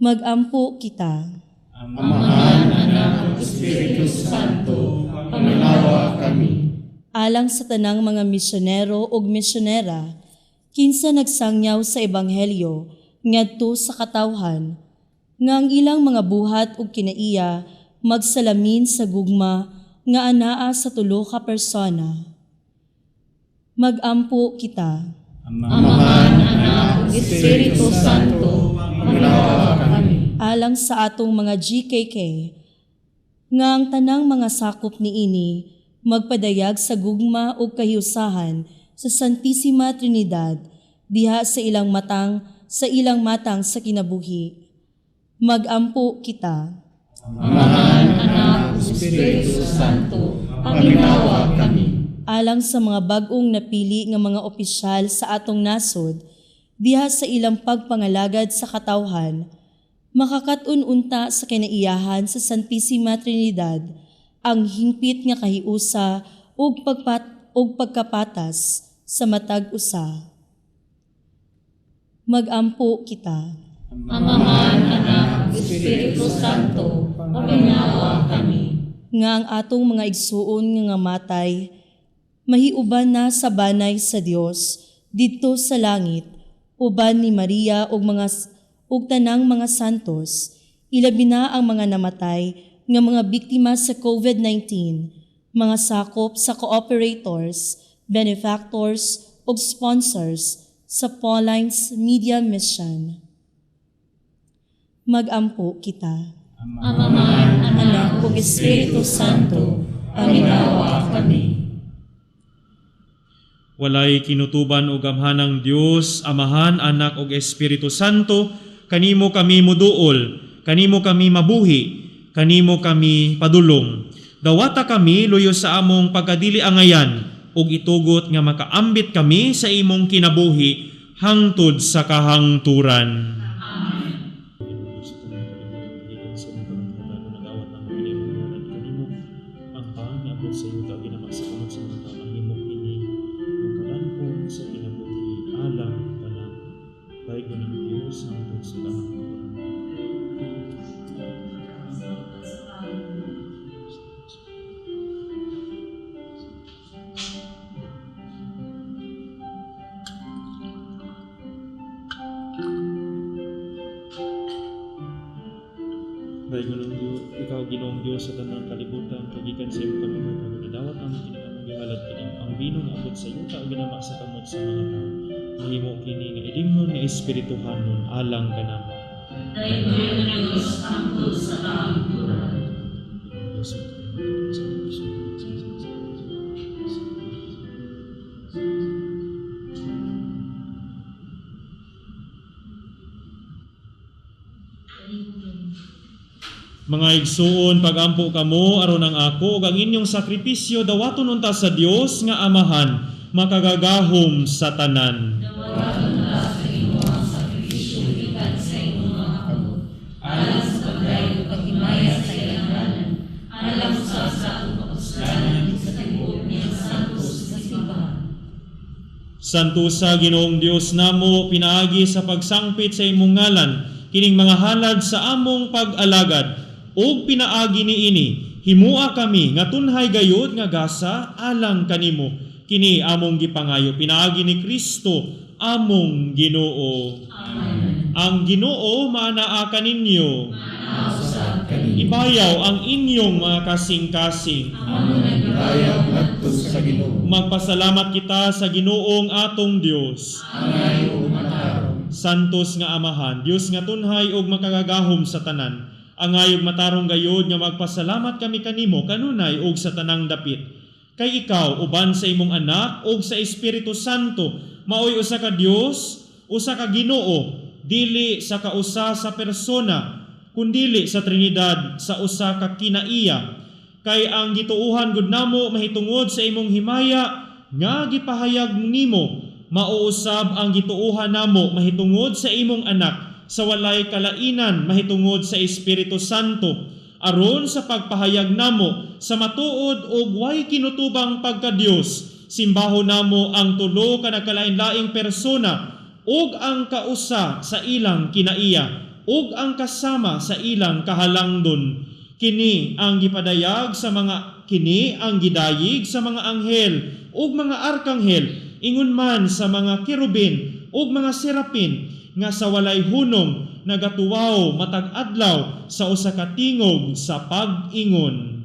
Magampo kita. Amahan, Anak, Espiritu Santo, panginawa kami. Alang sa tanang mga misyonero ug misyonera, kinsa nagsangyaw sa ebanghelyo ngadto sa katawhan, nga ang ilang mga buhat ug kinaiya magsalamin sa gugma nga anaa sa tulo ka persona. Magampo kita. Amahan, Anak, Espiritu Santo, panginawa kami. Alang sa atong mga GKK, nga ang tanang mga sakop niini magpadayag sa gugma o kahiusahan sa Santissima Trinidad diha sa ilang matang sa kinabuhi. Magampo kita. Amahan, Anak, Espiritu Santo, panginawa kami. Alang sa mga bag-ong napili nga mga opisyal sa atong nasod diha sa ilang pagpangalagad sa katawhan, makakatun-unta sa kinaiyahan sa Santissima Trinidad ang hingpit nga kahiusa ug pagkapatas sa matag usa. Magampo kita. Amahan, Anak, Espiritu Santo, panginawa kami. Nga ang atong mga igsuon nga matay, mahiuban na sa banay sa Dios didto sa langit, uban ni Maria ug tanang mga santos, ilabi na ang mga namatay nga mga biktima sa COVID-19, mga sakop sa cooperators, benefactors ug sponsors sa Paulines Media Mission. Magampo kita. Amahan, Anak ug Espiritu Santo, panginawa kami. Walay kinutuban o gamhanang Dios, Amahan, Anak ug Espiritu Santo, kanimo kami muduol, kanimo kami mabuhi, kanimo kami padulong. Dawata kami luyo sa among pagkadili angayan ug itugot nga makaambit kami sa imong kinabuhi hangtod sa kahangturan. Dahil ng Diyos, ikaw ginoong Diyos sa tanang kalibutan, kagikan sa iyong kamay na nadawat ang kiningamang gihalad kini. Ang bino nga abot sa iyo, ka ginama sa kamot sa mga tao. Mahimo kini nga idimnon nga espirituhan nun, alang ka naman. Dahil ng Diyos hangtod sa kahangturan. Mga igsuon, pagampo kamo aron ang ako ug ang inyong sakripisyo dawaton unta sa Dios nga Amahan, makagagahom sa tanan. Dawaton ta sa imong sakripisyo gikan sa imong mga kamot, alang sa pagdayon ug paghimaya sa iyang ngalan, alang sa atong kapuslanan sa tibuok niyang santos sa simbahan. Santusa Ginoong Dios namo, pinaagi sa pagsangpit sa imong ngalan kining mga halad sa among pag-alagad. O pinaagi niini, himua kami nga tunhay gayud nga gasa alang kanimo. Kini among gipangayo, pinaagi ni Kristo among Ginoo. Amen. Ang Ginoo maanaa kaninyo. Mausap kami. Ibayaw ang inyong mga kasing-kasing. Amon ang Ayaw ngadto sa Ginoo. Magpasalamat kita sa Ginoong atong Dios. Angayo matarong. Santos nga Amahan, Dios nga tunhay ug makagagahom sa tanan. Angayog matarong gayod nga magpasalamat kami kanimo kanunay ug sa tanang dapit. Kay ikaw uban sa imong anak ug sa Espiritu Santo maoy usa ka Dios, usa ka Ginoo, dili sa kausa sa persona, kundili sa Trinidad sa usa ka kinaiya, kay ang gituuhan gud namo mahitungod sa imong himaya nga gipahayag nimo, mauusab ang gituuhan namo mahitungod sa imong anak sa walay kalainan mahitungod sa Espiritu Santo, aron sa pagpahayag namo sa matuod og way kinutubang pagka-Dios. Simbaho namo ang tulo ka nagkalain-laing persona ug ang kausa sa ilang kinaiya ug ang kasama sa ilang kahalangdon. Kini ang gidayig sa mga anghel ug mga arkanghel, ingon man sa mga kerubin ug mga serapin nga sa walay hunong nagatuwaw matag adlaw sa usa ka tingog sa pag-ingon.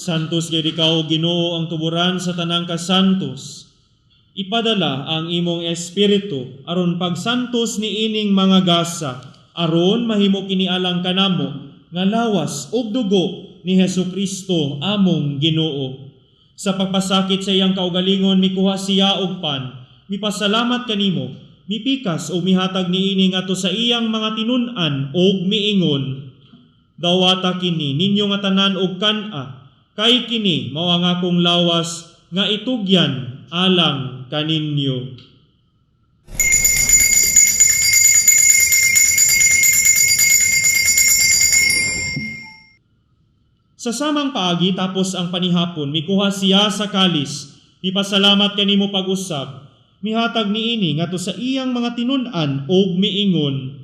Santos gid ikaw, Ginoo, ang tuburan sa tanang kasantos. Ipadala ang imong espiritu aron pagsantos ni ining mga gasa, aron mahimo kinialang kanamo nga lawas ug dugo ni Hesukristo among Ginoo. Sa pagpasakit sa iyang kaugalingon mikuha siya og pan, mipasalamat kanimo, mipikas o mihatag niini ngadto sa iyang mga tinun-an ug miingon, dawata kini ninyo nga tanan og kan-a, kay kini mao ang akong lawas nga itugyan alang kaninyo. Sa samang paagi tapos ang panihapon, mikuha siya sa kalis, mipasalamat kanimo pag-usab, mihatag niini ngadto sa iyang mga tinun-an ug miingon,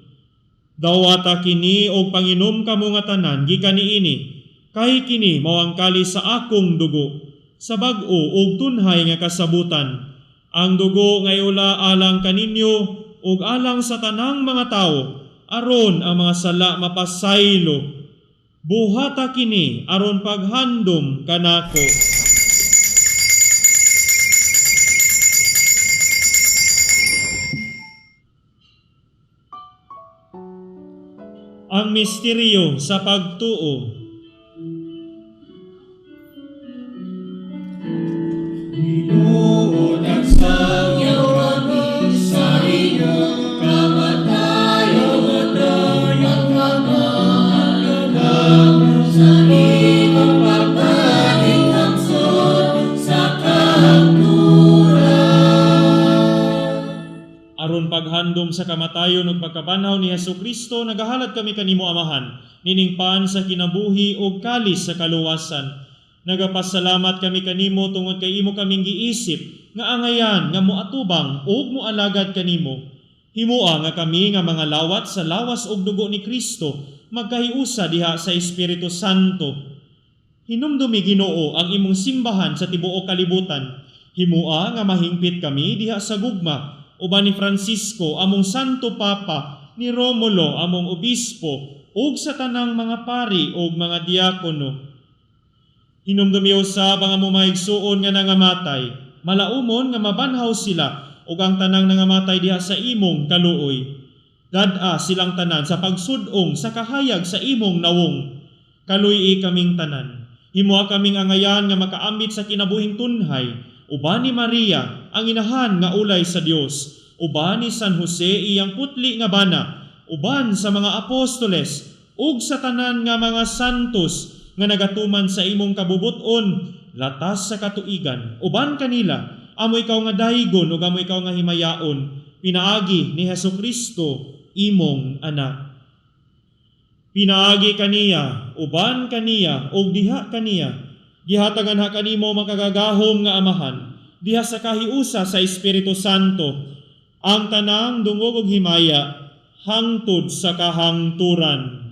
dawata kini og panginom kamo nga tanan gikan niini, kay kini mao ang kalis sa akong dugo, sa bag-o ug tunhay nga kasabutan. Ang dugo nga iula alang kaninyo ug alang sa tanang mga tawo, aron ang mga sala mapasaylo. Buhata kini aron paghandom kanako. Ang misteryo sa pagtuo. Aron paghandom sa kamatayon ug pagkabanhaw ni Hesukristo, nagahalad kami kanimo Amahan, niningpan sa kinabuhi ug kalis sa kaluwasan. Nagapasalamat kami kanimo tungod kay imo kaming giisip nga angayan nga moatubang ug moalagad kanimo. Himoa nga kami nga mga lawat sa lawas ug dugo ni Kristo magkahiusa diha sa Espiritu Santo. Hinumdumi Ginoo ang imong simbahan sa tibuok kalibutan. Himoa nga mahingpit kami diha sa gugma uban ni Francisco among Santo Papa, ni Romulo among obispo ug sa tanang mga pari ug mga diakono. Hinumdumi usab ang among mga igsuon nga nangamatay, malaumon nga mabanhaw sila ug ang tanang nangamatay diha sa imong kaluoy. Dad-a silang tanan sa pagsud-ong sa kahayag sa imong nawong. Kaluy kaming tanan. Himoa kaming angayan nga makaambit sa kinabuhing tunhay, uban ni Maria, ang inahan nga ulay sa Dios, uban ni San Jose iyang putli nga bana, uban sa mga apostoles, ug sa tanan nga mga santos nga nagatuman sa imong kabubuton, latas sa katuigan, uban kanila, amo ikaw nga dahigon ug amo ikaw nga himayaon, pinaagi ni Hesukristo, imong anak. Pinaagi kaniya, uban kaniya, ug diha kaniya, gihatagan ha kanimo makagagahom nga amahan, diha sa kahiusa sa Espiritu Santo, ang tanang dungog ug himaya, hangtod sa kahangturan.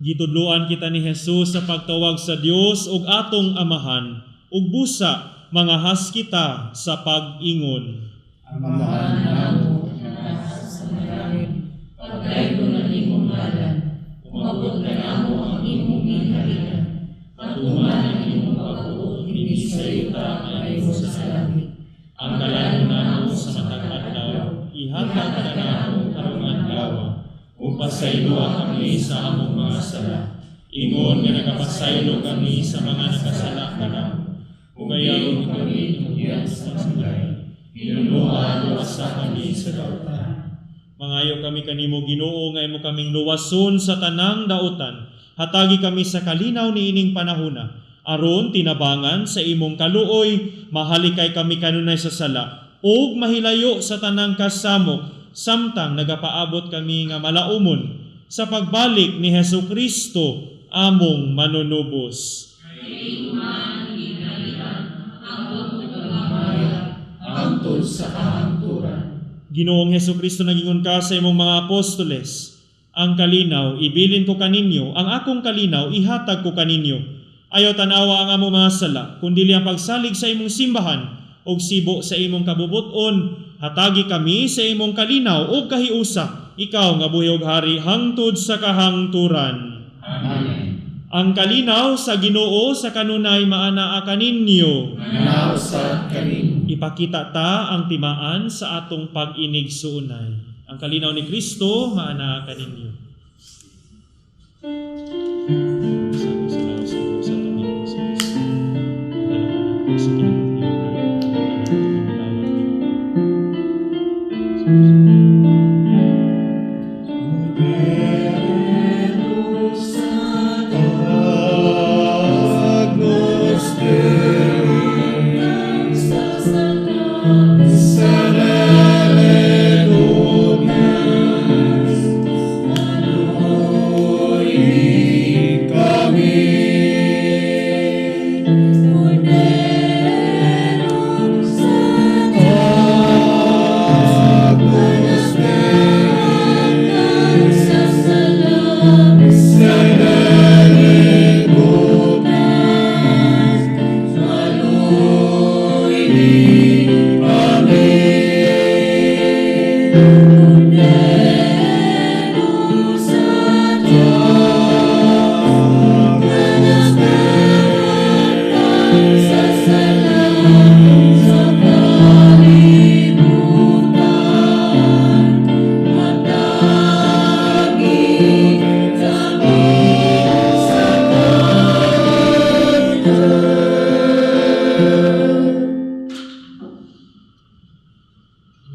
Gitudloan kita ni Jesus sa pagtawag sa Dios ug atong amahan, ug busa mangahas kita sa pag-ingon. Amahan namo nga nasa sa malalim, pagdaygon ang imong ngalan, umabot ka namo ang imong ginharian, patuman ang imong pagbuot dinhi sa yuta ayon sa langit. Ang kalanon namo sa matag adlaw, ihatag ka namo karong adlaw. Upasaylo kami sa among mga sala. Ingon nga nagapasaylo kami sa mga nakasala kanamo. Ugayaw kami tungyan sa pasulay. Hinuluan sa kami sa dautan. Mangayo kami kanimo Ginoo nga imo kaming luwason sa tanang dautan. Hatagi kami sa kalinaw niining panahona. Aron tinabangan sa imong kaluoy, mahalikay kami kanunay sa sala. Ug mahilayo sa tanang kasamok, samtang nagapaabot kami nga malaumon sa pagbalik ni Hesukristo among manunubos. Hangtod sa kahangturan. Ginoong Hesukristo, nagingon ka sa imong mga apostoles, ang kalinaw ibilin ko kaninyo, ang akong kalinaw ihatag ko kaninyo. Ayaw tanawa ang among mga sala, kundi ang pagsalig sa imong simbahan og sibo sa imong kabubuton. Hatagi kami sa imong kalinaw o kahiusa, ikaw nga buhig hari hangtod sa kahangturan. Amen. Ang kalinaw sa Ginoo sa kanunay maanaa kaninyo. Nausad kaninyo. Ipakita ta ang timaan sa atong pag-inig suunay. Ang kalinaw ni Kristo maanaa kaninyo.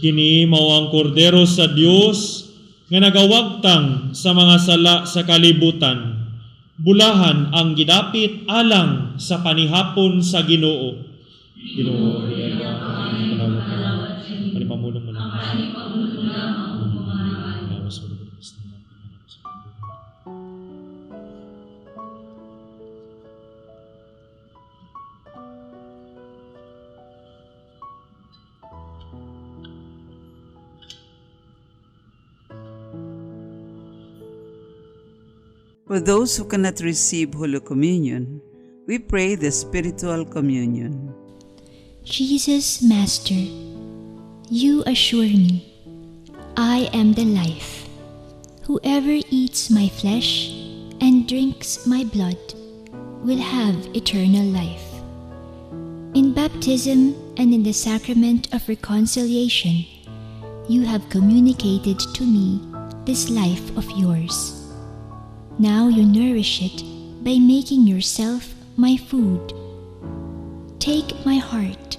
Kini mao ang kordero sa Dios nga nagawagtang sa mga sala sa kalibutan. Bulahan ang gidapit alang sa panihapon sa Ginoo. Ginoo, panipamulong mo lang. For those who cannot receive Holy Communion, we pray the Spiritual Communion. Jesus, Master, you assure me, I am the life. Whoever eats my flesh and drinks my blood will have eternal life. In baptism and in the sacrament of reconciliation, you have communicated to me this life of yours. Now you nourish it by making yourself my food. Take my heart,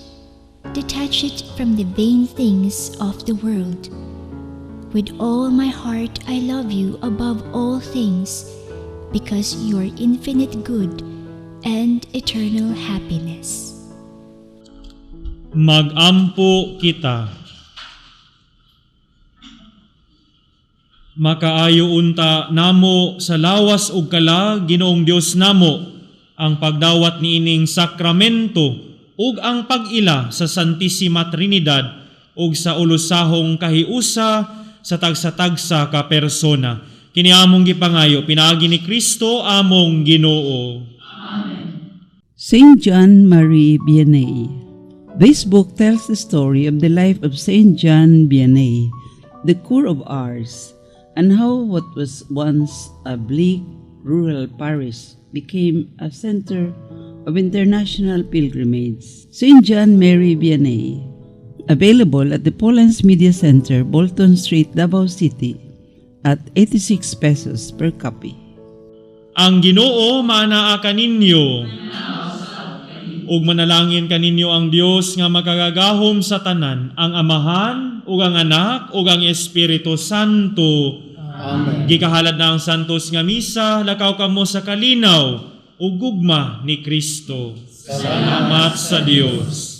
detach it from the vain things of the world. With all my heart I love you above all things, because you are infinite good and eternal happiness. Magampo kita. Makaayo unta namo sa lawas ug kala Ginoong Dios namo ang pagdawat niining sakramento ug ang pag-ila sa Santissima Trinidad ug sa ulusahong kahiusa sa tagsa-tagsa ka persona. Kini among gipangayo pinaagi ni Kristo among Ginoo. Saint John Marie Vianney. This book tells the story of the life of Saint John Vianney, the core of Ars, and how what was once a bleak rural parish became a center of international pilgrimage. Saint John Marie Vianney, available at the Polans Media Center, Bolton Street, Davao City, at 86 pesos per copy. Ang Ginoo manaa kaninyo. Ug manalangin kaninyo ang Dios nga makagagahom sa tanan, ang Amahan ug ang Anak ug ang Espiritu Santo. Amen. Gikahalad na ang santos nga misa, lakaw kamo sa kalinaw ug gugma ni Kristo. Salamat sa Dios.